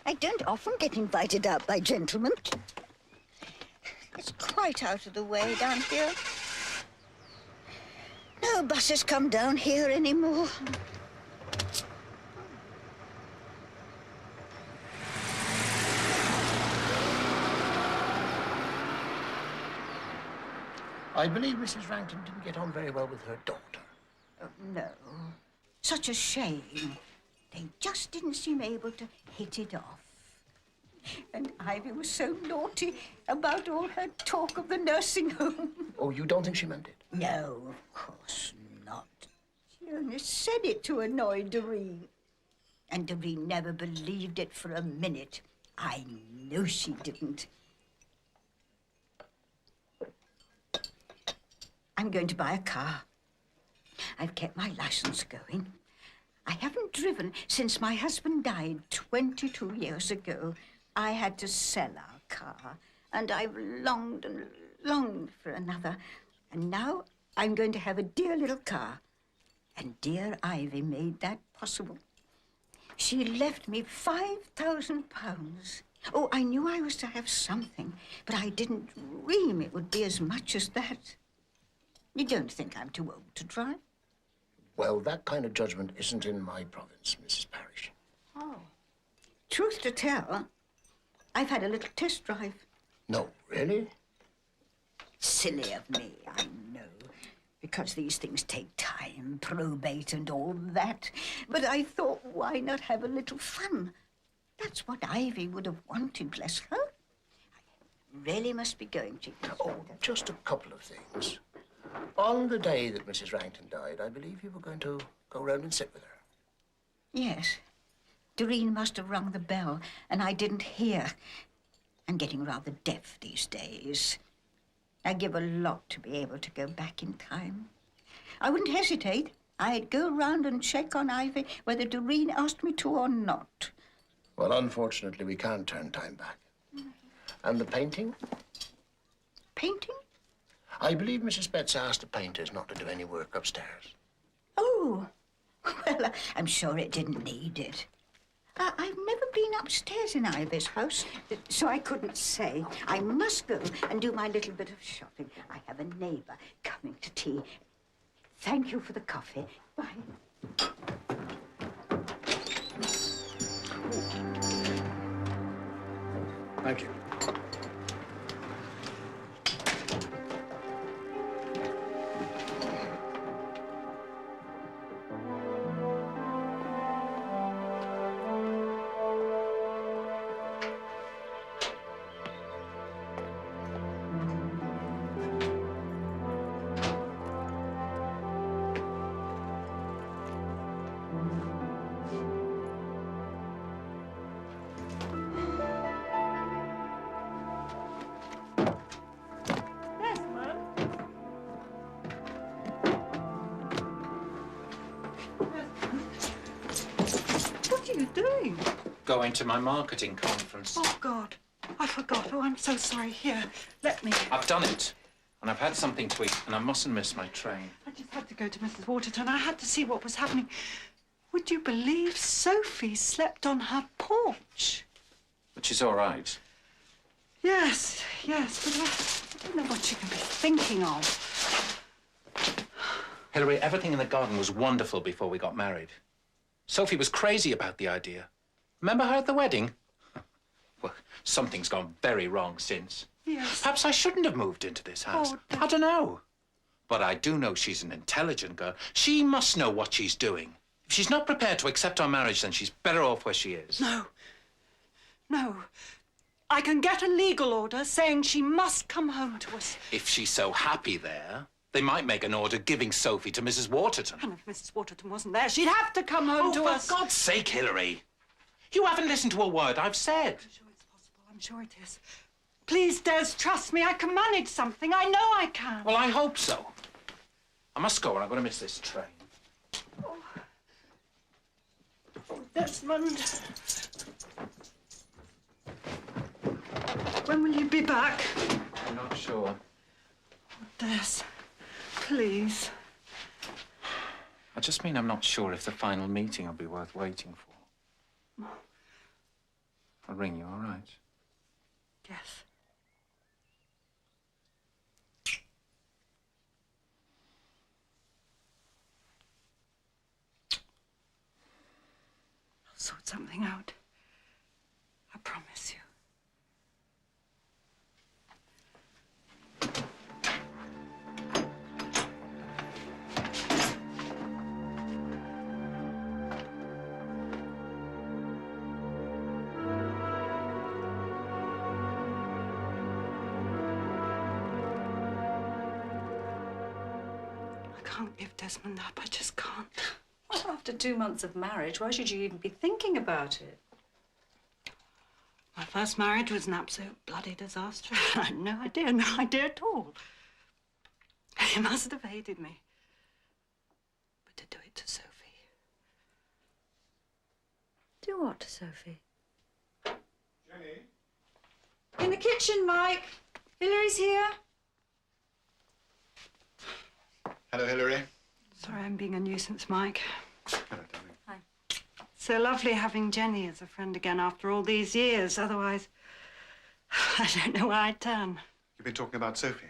I don't often get invited out by gentlemen. It's quite out of the way down here. No buses come down here anymore. I believe Mrs. Rankton didn't get on very well with her daughter. Oh, no. Such a shame. They just didn't seem able to hit it off. And Ivy was so naughty about all her talk of the nursing home. Oh, you don't think she meant it? No, of course not. She only said it to annoy Doreen. And Doreen never believed it for a minute. I know she didn't. I'm going to buy a car. I've kept my license going. I haven't driven since my husband died 22 years ago. I had to sell our car, and I've longed and longed for another. And now I'm going to have a dear little car. And dear Ivy made that possible. She left me £5,000. Oh, I knew I was to have something, but I didn't dream it would be as much as that. You don't think I'm too old to drive? Well, that kind of judgment isn't in my province, Mrs. Parish. Oh. Truth to tell, I've had a little test drive. No, really? Silly of me, I know, because these things take time, probate and all that. But I thought, why not have a little fun? That's what Ivy would have wanted, bless her. I really must be going, Chief Inspector. Oh, just a couple of things. On the day that Mrs. Rankton died, I believe you were going to go round and sit with her. Yes. Doreen must have rung the bell, and I didn't hear. I'm getting rather deaf these days. I give a lot to be able to go back in time. I wouldn't hesitate. I'd go round and check on Ivy whether Doreen asked me to or not. Well, unfortunately, we can't turn time back. And the painting? Painting? I believe Mrs. Betts asked the painters not to do any work upstairs. Oh, well, I'm sure it didn't need it. I've never been upstairs in Ivy's house, so I couldn't say. I must go and do my little bit of shopping. I have a neighbour coming to tea. Thank you for the coffee. Bye. Thank you. are you doing? Going to my marketing conference. Oh, God. I forgot. Oh, I'm so sorry. Here, let me. I've done it. And I've had something to eat, and I mustn't miss my train. I just had to go to Mrs. Waterton. I had to see what was happening. Would you believe Sophie slept on her porch? But she's all right. Yes, yes, but I don't know what she can be thinking of. Hilary, everything in the garden was wonderful before we got married. Sophie was crazy about the idea. Remember her at the wedding? Well, something's gone very wrong since. Yes. Perhaps I shouldn't have moved into this house. Oh, I don't know. But I do know she's an intelligent girl. She must know what she's doing. If she's not prepared to accept our marriage, then she's better off where she is. No. No. I can get a legal order saying she must come home to us. If she's so happy there, they might make an order giving Sophie to Mrs. Waterton. And if Mrs. Waterton wasn't there, she'd have to come home to us. For God's sake, Hilary. You haven't listened to a word I've said. I'm sure it's possible. I'm sure it is. Please, Des, trust me. I can manage something. I know I can. Well, I hope so. I must go or I'm going to miss this train. Oh, Desmond. When will you be back? I'm not sure. Oh, Des, please. I just mean I'm not sure if the final meeting will be worth waiting for. I'll ring you, all right? Yes. I'll sort something out. I promise you. I can't give Desmond up. I just can't. Well, after 2 months of marriage, why should you even be thinking about it? My first marriage was an absolute bloody disaster. I had no idea at all. He must have hated me. But to do it to Sophie. Do what to Sophie? Jenny? In the kitchen, Mike. Hilary's here. Hello, Hilary. Sorry I'm being a nuisance, Mike. Hello, darling. Hi. So lovely having Jenny as a friend again after all these years. Otherwise, I don't know where I'd turn. You've been talking about Sophie?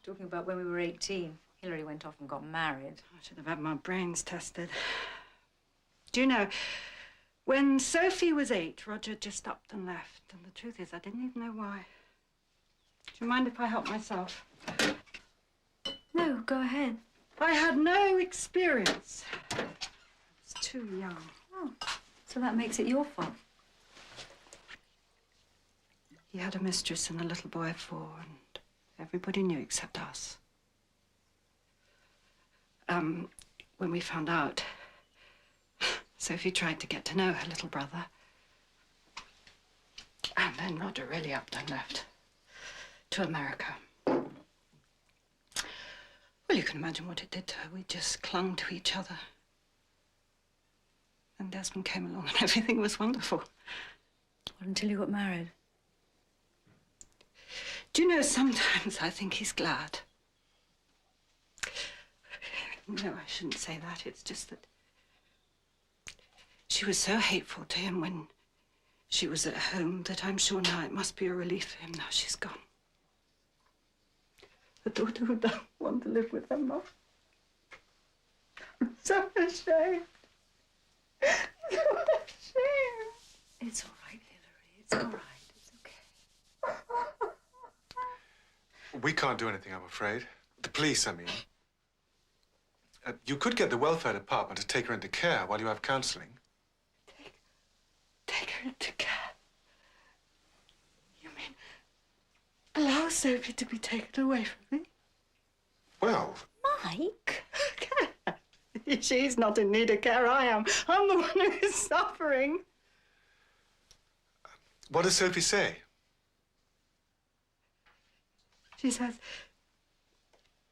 Talking about when we were 18. Hilary went off and got married. I should have had my brains tested. Do you know, when Sophie was 8, Roger just upped and left. And the truth is, I didn't even know why. Do you mind if I help myself? No, go ahead. I had no experience. I was too young. Oh, so that makes it your fault. He had a mistress and a little boy of 4, and everybody knew except us. When we found out, Sophie tried to get to know her little brother. And then Roger really upped and left to America. Well, you can imagine what it did to her. We just clung to each other. And Desmond came along and everything was wonderful. Well, until you got married. Do you know, sometimes I think he's glad. No, I shouldn't say that. It's just that she was so hateful to him when she was at home that I'm sure now it must be a relief for him now she's gone. The daughter who doesn't want to live with her mum. I'm so ashamed. So ashamed. It's all right, Hilary. It's all right. It's okay. We can't do anything, I'm afraid. The police, I mean. You could get the welfare department to take her into care while you have counselling. Take her into care? You mean allow Sophie to be taken away from me? Well... Mike? She's not in need of care, I am. I'm the one who's suffering. What does Sophie say? She says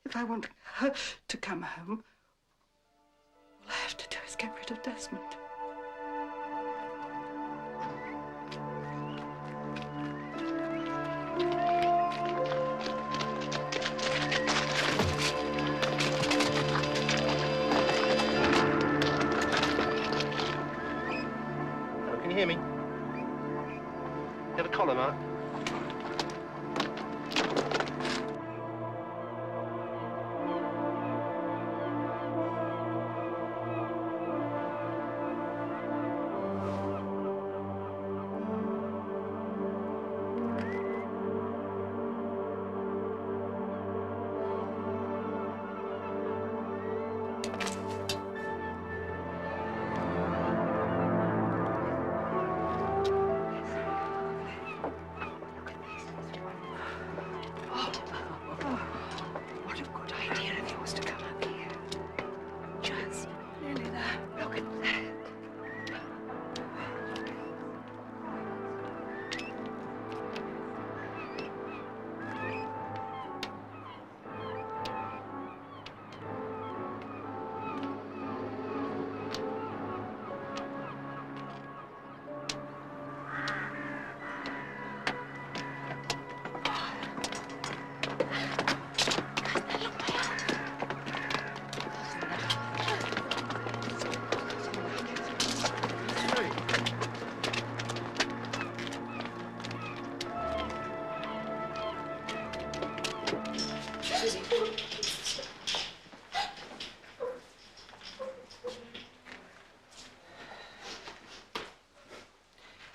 if I want her to come home, all I have to do is get rid of Desmond. you hear me? Get a collar, Mark. What a good idea of yours to come up here. Just nearly there. Look at that.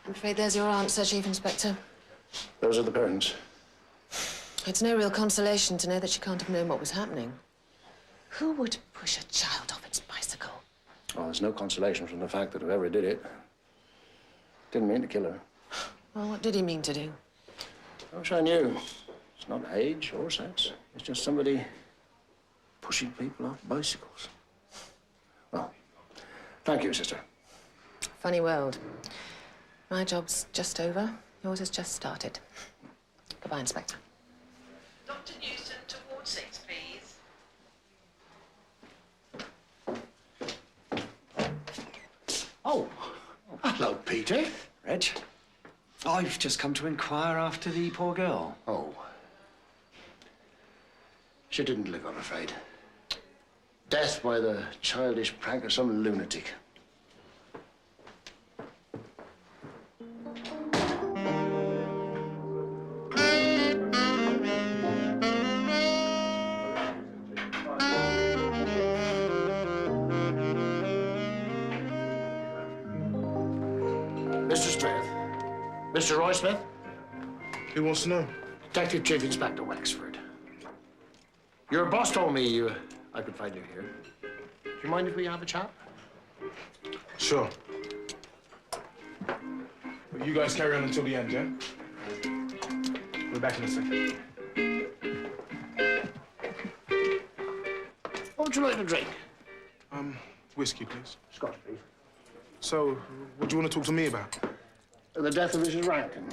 I'm afraid there's your answer, Chief Inspector. Those are the parents. It's no real consolation to know that she can't have known what was happening. Who would push a child off its bicycle? Oh, there's no consolation from the fact that whoever did it didn't mean to kill her. Well, what did he mean to do? I wish I knew. It's not age or sex. It's just somebody pushing people off bicycles. Well, thank you, sister. Funny world. My job's just over. Yours has just started. Goodbye, Inspector. Dr. Newson, towards 6, please. Oh, hello, Peter. Reg, I've just come to inquire after the poor girl. Oh. She didn't live, I'm afraid. Death by the childish prank of some lunatic. Mr. Smith? Mr. Roy Smith? Who wants to know? Detective Chief Inspector Wexford. Your boss told me I could find you here. Do you mind if we have a chat? Sure. Well, you guys carry on until the end, yeah? We're back in a second. What would you like to drink? Whiskey, please. Scotch, please. So, what do you want to talk to me about? The death of Mrs. Rankin.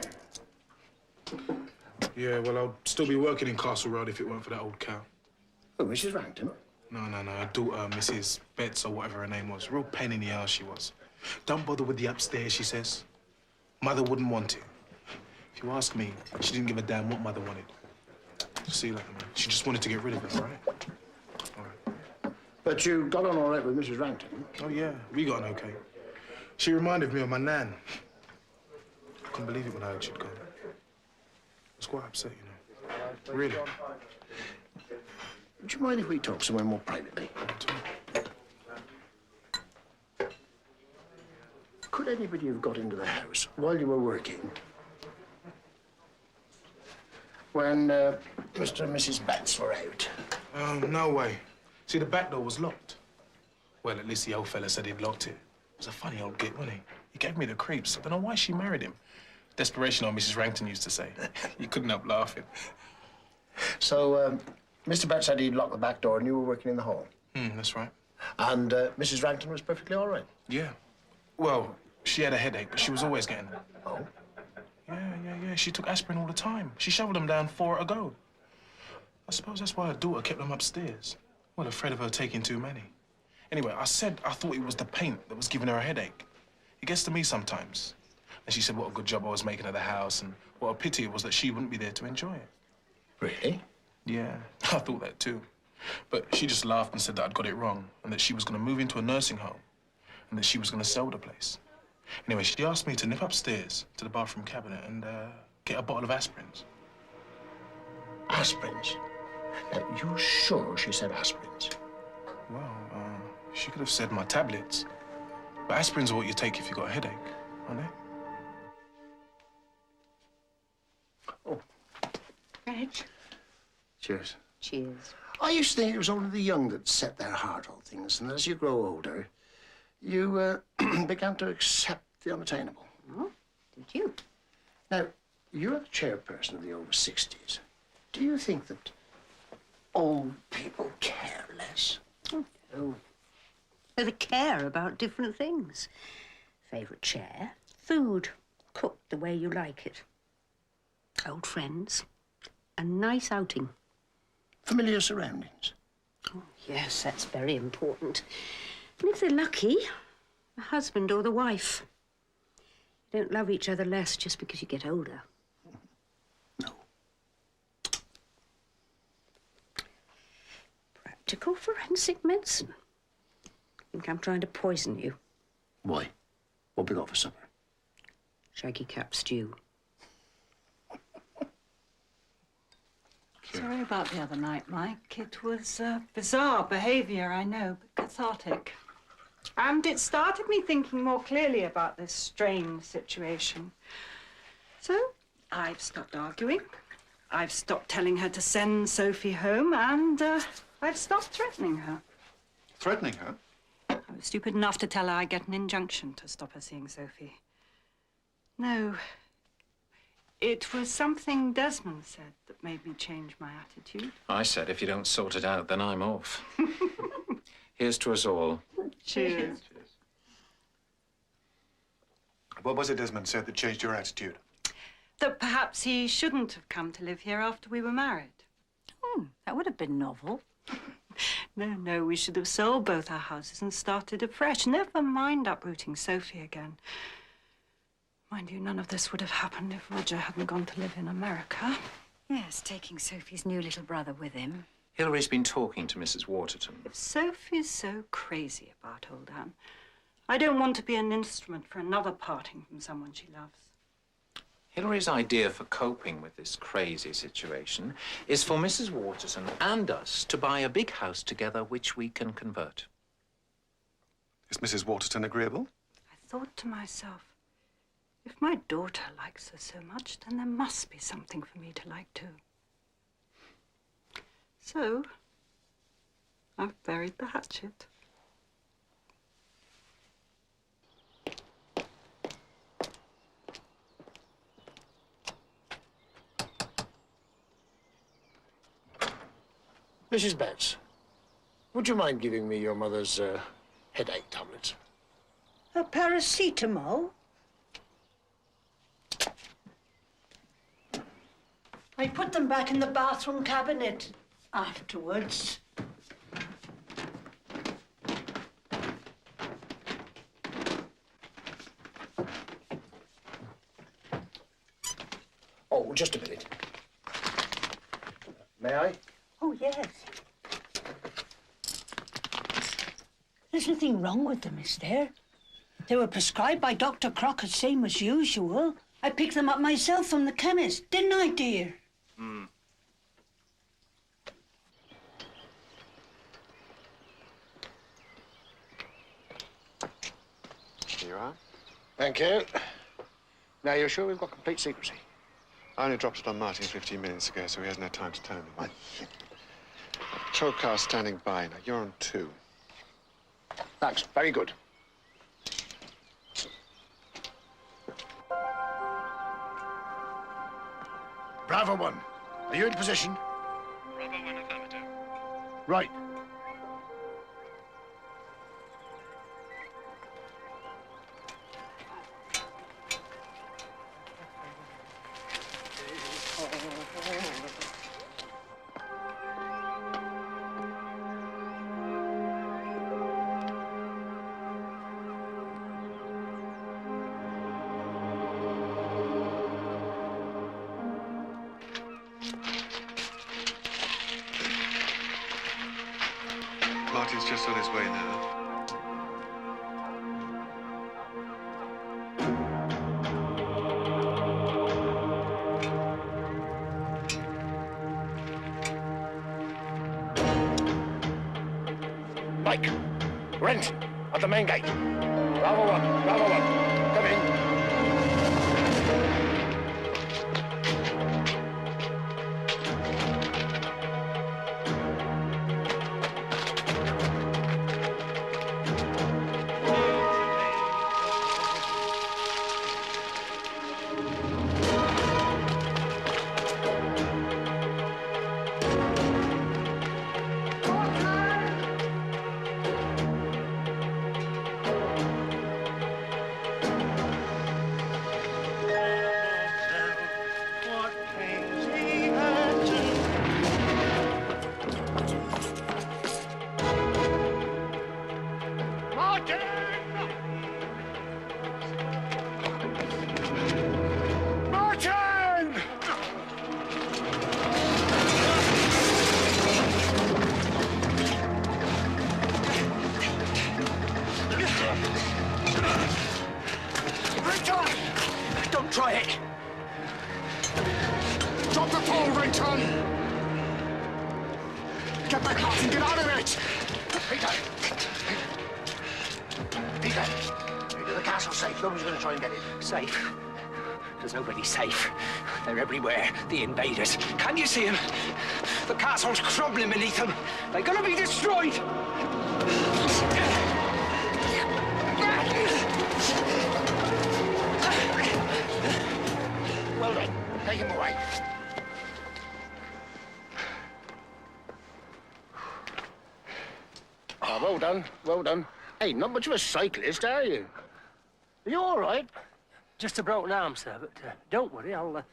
Yeah, well, I'll still be working in Castle Road if it weren't for that old cow. Oh, Mrs. Rankin? No, her daughter, Mrs. Betts, or whatever her name was. Real pain in the ass she was. Don't bother with the upstairs, she says. Mother wouldn't want it. If you ask me, she didn't give a damn what Mother wanted. See you later, man. She just wanted to get rid of her, all right? But you got on all right with Mrs. Rankin? Oh, yeah, we got on okay. She reminded me of my nan. I couldn't believe it when I heard she'd gone. I was quite upset, you know. Really. Would you mind if we talk somewhere more privately? Could anybody have got into the house while you were working when Mr. and Mrs. Betts were out? No way. See, the back door was locked. Well, at least the old fella said he'd locked it. He was a funny old git, wasn't he? He gave me the creeps. I don't know why she married him. Desperation, old Mrs. Rankton used to say. You couldn't help laughing. So, Mr. Betts said he'd locked the back door and you were working in the hall? That's right. And Mrs. Rankton was perfectly all right? Yeah. Well, she had a headache, but she was always getting it. Oh? Yeah. She took aspirin all the time. She shoveled them down 4 at a go. I suppose that's why her daughter kept them upstairs. Well, afraid of her taking too many. Anyway, I said I thought it was the paint that was giving her a headache. It gets to me sometimes. And she said what a good job I was making of the house and what a pity it was that she wouldn't be there to enjoy it. Really? Yeah, I thought that too. But she just laughed and said that I'd got it wrong and that she was going to move into a nursing home and that she was going to sell the place. Anyway, she asked me to nip upstairs to the bathroom cabinet and get a bottle of aspirins. Aspirins? Now, you sure she said aspirins? Well, she could have said my tablets. But aspirins are what you take if you've got a headache, aren't they? Reg. Cheers. Cheers. I used to think it was only the young that set their heart on things, and as you grow older, you began to accept the unattainable. Oh, did you? Now, you're the chairperson of the over 60s. Do you think that old people care less? Oh, no. They care about different things. Favourite chair, food, cooked the way you like it. Old friends, a nice outing. Familiar surroundings? Oh, yes, that's very important. And if they're lucky, the husband or the wife. You don't love each other less just because you get older. No. Practical forensic medicine. I think I'm trying to poison you. Why? What we got for supper? Shaggy cap stew. Sorry about the other night, Mike. It was bizarre behaviour, I know, but cathartic. And it started me thinking more clearly about this strained situation. So I've stopped arguing. I've stopped telling her to send Sophie home, and I've stopped threatening her. Threatening her? I was stupid enough to tell her I'd get an injunction to stop her seeing Sophie. No. It was something Desmond said that made me change my attitude. I said, if you don't sort it out, then I'm off. Here's to us all. Cheers. What was it Desmond said that changed your attitude? That perhaps he shouldn't have come to live here after we were married. That would have been novel. No, we should have sold both our houses and started afresh. Never mind uprooting Sophie again. Mind you, none of this would have happened if Roger hadn't gone to live in America. Yes, taking Sophie's new little brother with him. Hilary's been talking to Mrs. Waterton. If Sophie's so crazy about old Anne, I don't want to be an instrument for another parting from someone she loves. Hilary's idea for coping with this crazy situation is for Mrs. Waterton and us to buy a big house together which we can convert. Is Mrs. Waterton agreeable? I thought to myself, if my daughter likes her so much, then there must be something for me to like too. So, I've buried the hatchet. Mrs. Betts, would you mind giving me your mother's headache tablets? A paracetamol? I put them back in the bathroom cabinet afterwards. Oh, just a minute. May I? Oh, yes. There's nothing wrong with them, is there? They were prescribed by Dr. Crocker, same as usual. I picked them up myself from the chemist, didn't I, dear? Here you are. Thank you. Now, you're sure we've got complete secrecy? I only dropped it on Martin 15 minutes ago, so he hasn't had time to tell me. Patrol car standing by. Now, you're on 2. Thanks. Very good. Bravo 1. Are you in position? Bravo 1, affirmative. Right. Martin's just on his way now. Brent, at the main gate. Bravo 1, Bravo 1. Come in. Don't try it. Drop the pole, Renton! Get back, Martin, get out of it! Peter! Peter! Peter, the castle's safe. Nobody's going to try and get it. Safe? There's nobody safe. They're everywhere, the invaders. Can you see them? The castle's crumbling beneath them. They're going to be destroyed. Well done. Take him away. Oh, well done, well done. Hey, not much of a cyclist, are you? Are you all right? Just a broken arm, sir, but don't worry, I'll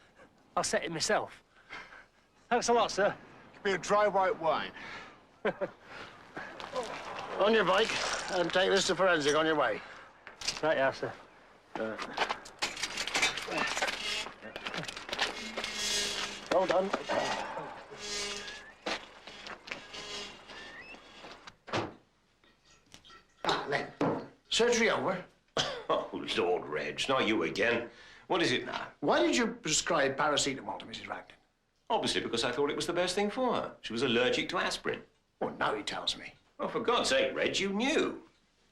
set it myself. Thanks a lot, sir. Give me a dry white wine. On your bike, and take this to forensic on your way. Right, yeah, sir. Well done. Len, surgery over? Oh, Lord, Reg, not you again. What is it now? Why did you prescribe paracetamol to Mrs. Raglan? Obviously because I thought it was the best thing for her. She was allergic to aspirin. Well, now he tells me. Oh, for God's sake, Reg, you knew.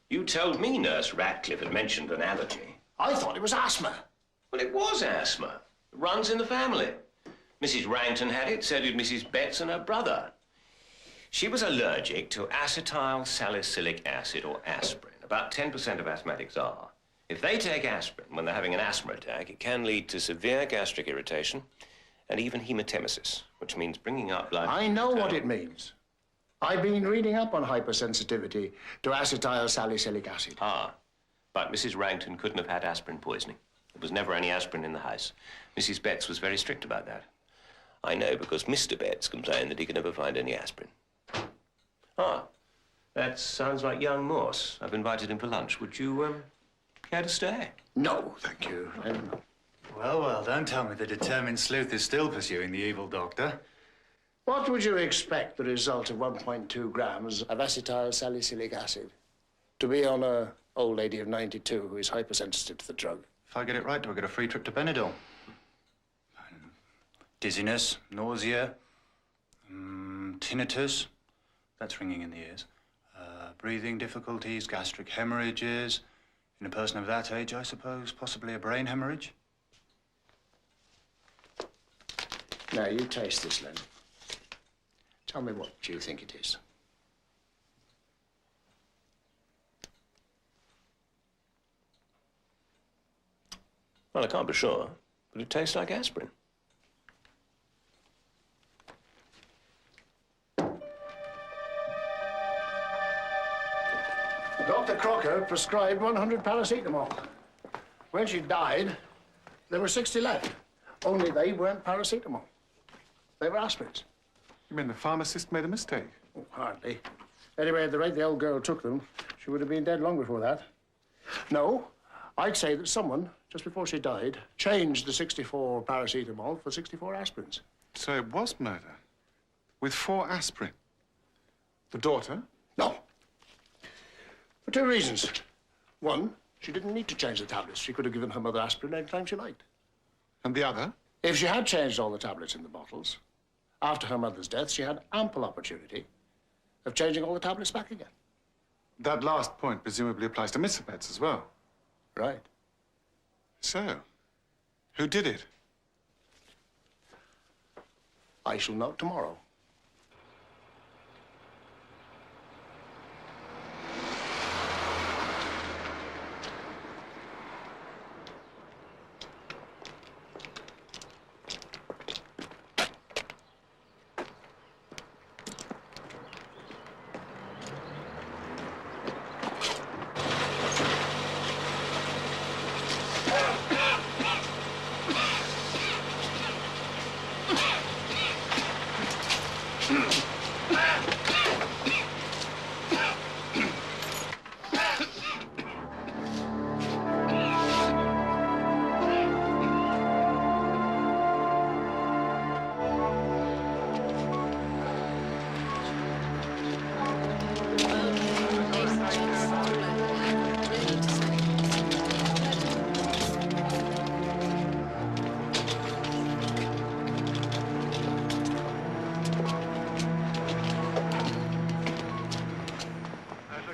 You told me Nurse Ratcliffe had mentioned an allergy. I thought it was asthma. Well, it was asthma. It runs in the family. Mrs. Ranton had it, so did Mrs. Betts and her brother. She was allergic to acetyl salicylic acid, or aspirin. About 10% of asthmatics are. If they take aspirin when they're having an asthma attack, it can lead to severe gastric irritation and even hematemesis, which means bringing up blood. I know what it means. I've been reading up on hypersensitivity to acetyl salicylic acid. Ah, but Mrs. Ranton couldn't have had aspirin poisoning. There was never any aspirin in the house. Mrs. Betts was very strict about that. I know because Mr. Betts complained that he could never find any aspirin. Ah, that sounds like young Morse. I've invited him for lunch. Would you, care to stay? No, thank you. Well, well, don't tell me the determined sleuth is still pursuing the evil doctor. What would you expect the result of 1.2 grams of acetyl salicylic acid to be on an old lady of 92 who is hypersensitive to the drug? If I get it right, do I get a free trip to Benidorm? Dizziness, nausea, tinnitus, that's ringing in the ears, breathing difficulties, gastric hemorrhages. In a person of that age, I suppose, possibly a brain hemorrhage. Now, you taste this, Len. Tell me what you think it is. Well, I can't be sure, but it tastes like aspirin. Dr. Crocker prescribed 100 paracetamol. When she died, there were 60 left. Only they weren't paracetamol. They were aspirins. You mean the pharmacist made a mistake? Oh, hardly. Anyway, at the rate the old girl took them, she would have been dead long before that. No, I'd say that someone, just before she died, changed the 64 paracetamol for 64 aspirins. So it was murder? With 4 aspirin? The daughter? No. For 2 reasons. One, she didn't need to change the tablets. She could have given her mother aspirin any time she liked. And the other? If she had changed all the tablets in the bottles, after her mother's death, she had ample opportunity of changing all the tablets back again. That last point presumably applies to Mr. Betts as well. Right. So, who did it? I shall know tomorrow.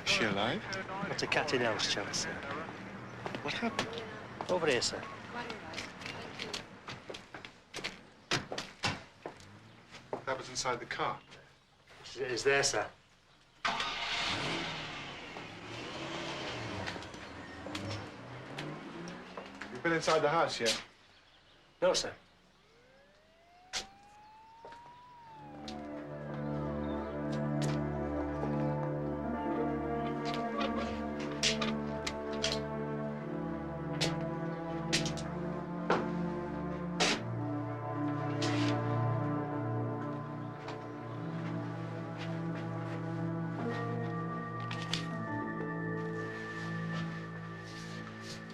Is she alive? Not a cat in hell's chance, sir. What happened? Over here, sir. That was inside the car. It's there, sir. You've been inside the house yet? No, sir.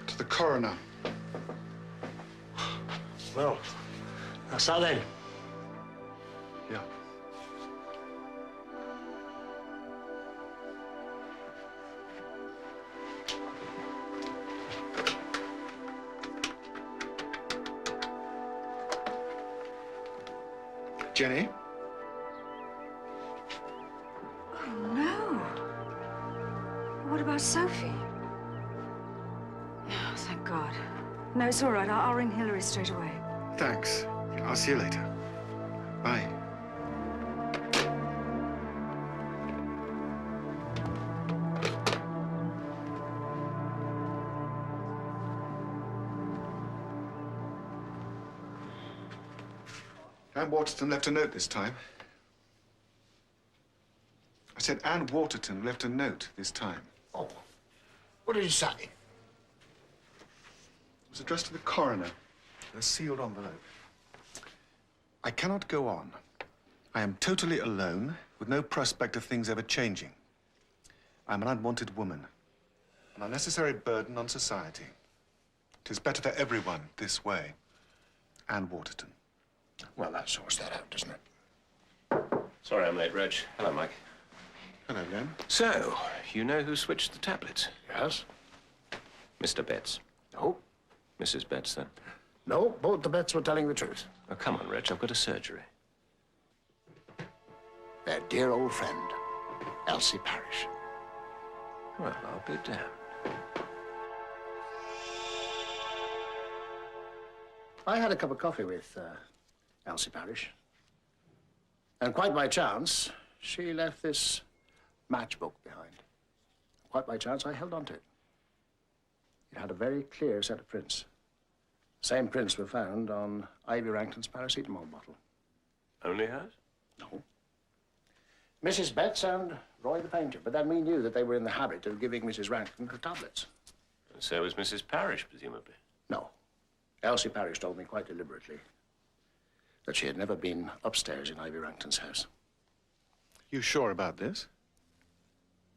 To the coroner. Well, that's that then. Yeah. Jenny? Oh, no. What about Sophie? Oh, thank God. No, it's all right. I'll ring Hillary straight away. Thanks. I'll see you later. Bye. Anne Waterton left a note this time. I said Anne Waterton left a note this time. Oh. What did he say? It was addressed to the coroner in a sealed envelope. I cannot go on. I am totally alone, with no prospect of things ever changing. I'm an unwanted woman, an unnecessary burden on society. It is better for everyone this way. Anne Waterton. Well, that sorts that out, doesn't it? Sorry I'm late, Reg. Hello, Mike. Hello, Len. So, you know who switched the tablets? Yes. Mr. Betts. No. Mrs. Betts, then? No, both the Betts were telling the truth. Oh, come on, Reg. I've got a surgery. Their dear old friend, Elsie Parrish. Well, I'll be damned. I had a cup of coffee with Elsie Parrish. And quite by chance, she left this matchbook behind. Quite by chance, I held on to it. It had a very clear set of prints. Same prints were found on Ivy Rankin's paracetamol bottle. Only hers? No. Mrs. Betts and Roy the painter, but then we knew that they were in the habit of giving Mrs. Rankin the tablets. And so was Mrs. Parrish, presumably. No. Elsie Parrish told me quite deliberately that she had never been upstairs in Ivy Rankin's house. You sure about this?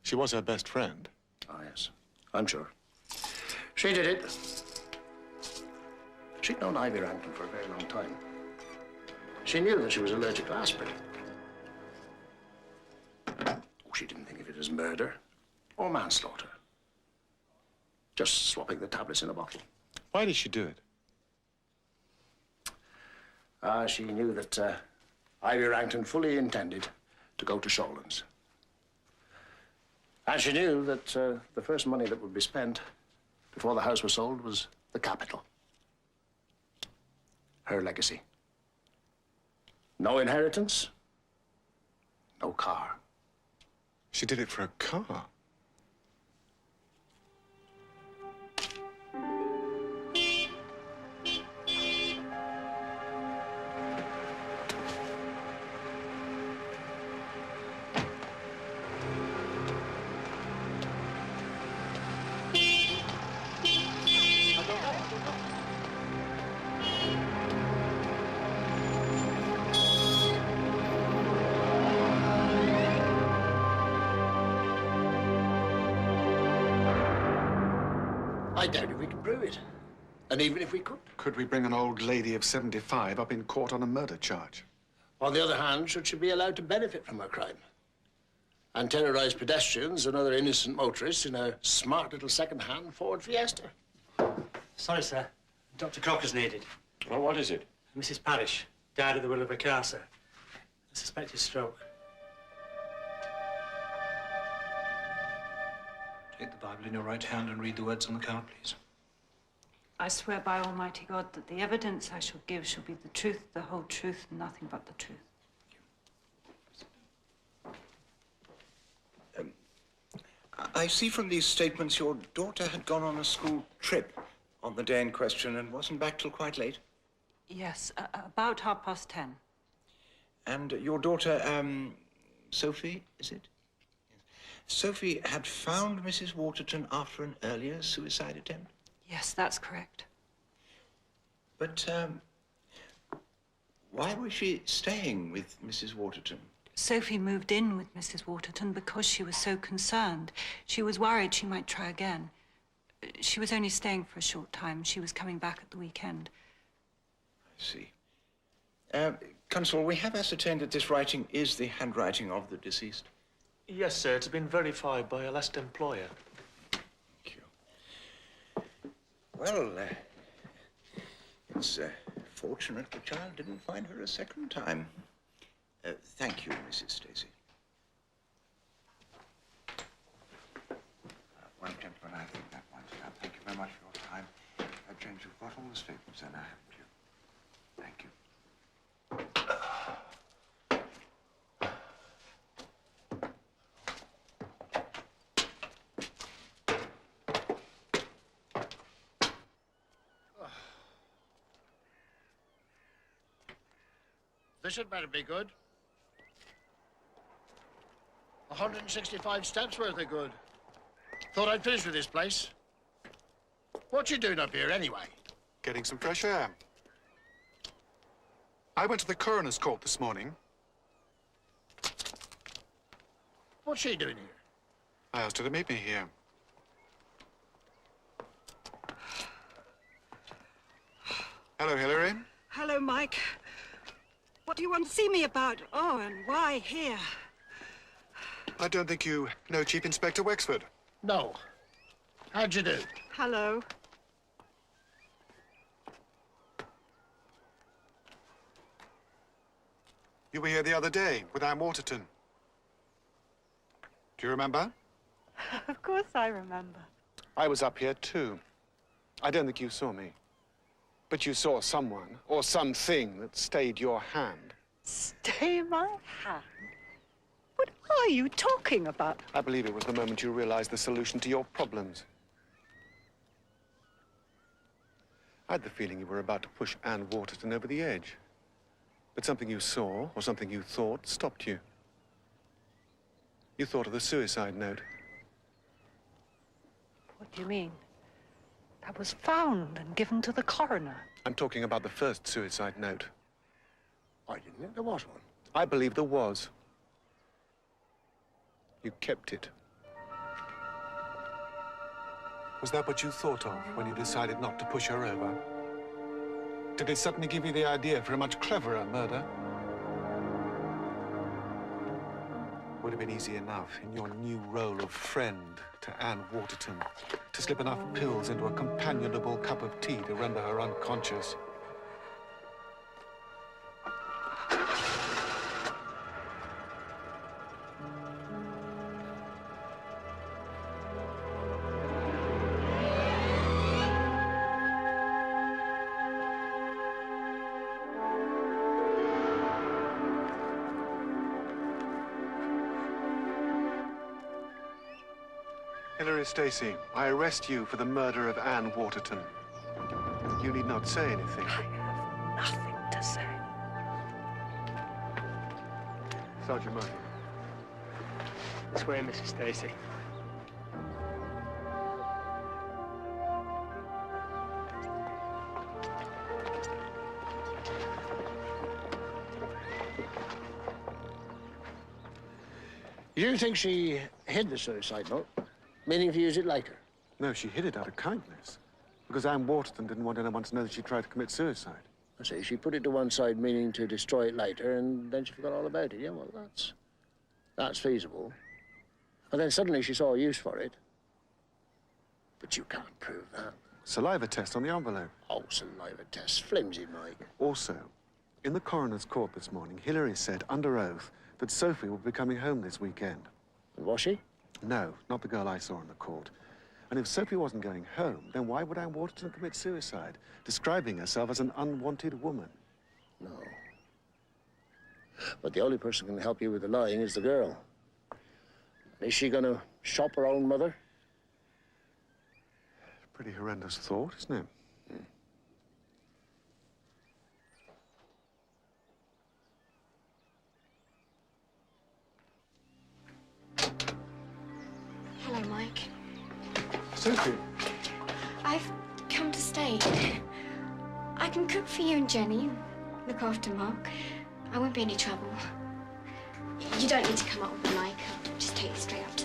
She was her best friend. Ah, yes. I'm sure. She did it. She'd known Ivy Rankin for a very long time. She knew that she was allergic to aspirin. Oh, she didn't think of it as murder or manslaughter. Just swapping the tablets in a bottle. Why did she do it? She knew that Ivy Rankin fully intended to go to Shawlands. And she knew that the first money that would be spent before the house was sold was the capital. Her legacy. No inheritance, no car. She did it for a car? I doubt if we can prove it. And even if we could. Could we bring an old lady of 75 up in court on a murder charge? On the other hand, should she be allowed to benefit from her crime? And terrorize pedestrians and other innocent motorists in a smart little second-hand Ford Fiesta? Sorry, sir. Dr. Crocker's needed. Well, what is it? Mrs. Parrish died of the will of her car, sir. A suspected stroke. Take the Bible in your right hand and read the words on the card, please. I swear by Almighty God that the evidence I shall give shall be the truth, the whole truth, and nothing but the truth. I see from these statements your daughter had gone on a school trip on the day in question and wasn't back till quite late. Yes, about 10:30. And your daughter, Sophie, is it? Sophie had found Mrs. Waterton after an earlier suicide attempt? Yes, that's correct. But, why was she staying with Mrs. Waterton? Sophie moved in with Mrs. Waterton because she was so concerned. She was worried she might try again. She was only staying for a short time. She was coming back at the weekend. I see. Constable, we have ascertained that this writing is the handwriting of the deceased. Yes, sir. It's been verified by a last employer. Thank you. Well, it's fortunate the child didn't find her a second time. Thank you, Mrs. Stacey. Well, gentlemen, I think that one's done. Thank you very much for your time. James, you've got all the statements there now, haven't you? Thank you. This had better be good. 165 steps worth of good. Thought I'd finish with this place. What you doing up here, anyway? Getting some fresh air. I went to the coroner's court this morning. What's she doing here? I asked her to meet me here. Hello, Hilary. Hello, Mike. What do you want to see me about? Oh, and why here? I don't think you know Chief Inspector Wexford. No. How'd you do? Hello. You were here the other day with Anne Waterton. Do you remember? Of course I remember. I was up here too. I don't think you saw me. But you saw someone or something that stayed your hand. Stay my hand? What are you talking about? I believe it was the moment you realized the solution to your problems. I had the feeling you were about to push Anne Waterton over the edge. But something you saw, or something you thought, stopped you. You thought of the suicide note. What do you mean? That was found and given to the coroner. I'm talking about the first suicide note. I didn't think there was one. I believe there was. You kept it. Was that what you thought of when you decided not to push her over? Did it suddenly give you the idea for a much cleverer murder? Would have been easy enough in your new role of friend to Anne Waterton to slip enough pills into a companionable cup of tea to render her unconscious. Hilary Stacey, I arrest you for the murder of Anne Waterton. You need not say anything. I have nothing to say. Sergeant Murphy. Swear, Mrs. Stacey. You think she hid the suicide note, meaning to use it later? No, she hid it out of kindness. Because Anne Waterton didn't want anyone to know that she tried to commit suicide. I say she put it to one side, meaning to destroy it later, and then she forgot all about it. Yeah, well, that's feasible. And then suddenly she saw a use for it. But you can't prove that. Saliva test on the envelope. Oh, saliva test. Flimsy, Mike. Also, in the coroner's court this morning, Hilary said under oath that Sophie will be coming home this weekend. And was she? No, not the girl I saw in the court. And if Sophie wasn't going home, then why would Anne Waterton commit suicide, describing herself as an unwanted woman? No. But the only person who can help you with the lying is the girl. Is she going to shop her own mother? Pretty horrendous thought, isn't it? Hello, Mike. Sophie. I've come to stay. I can cook for you and Jenny, look after Mark. I won't be any trouble. You don't need to come up with Mike. I'll just take you straight up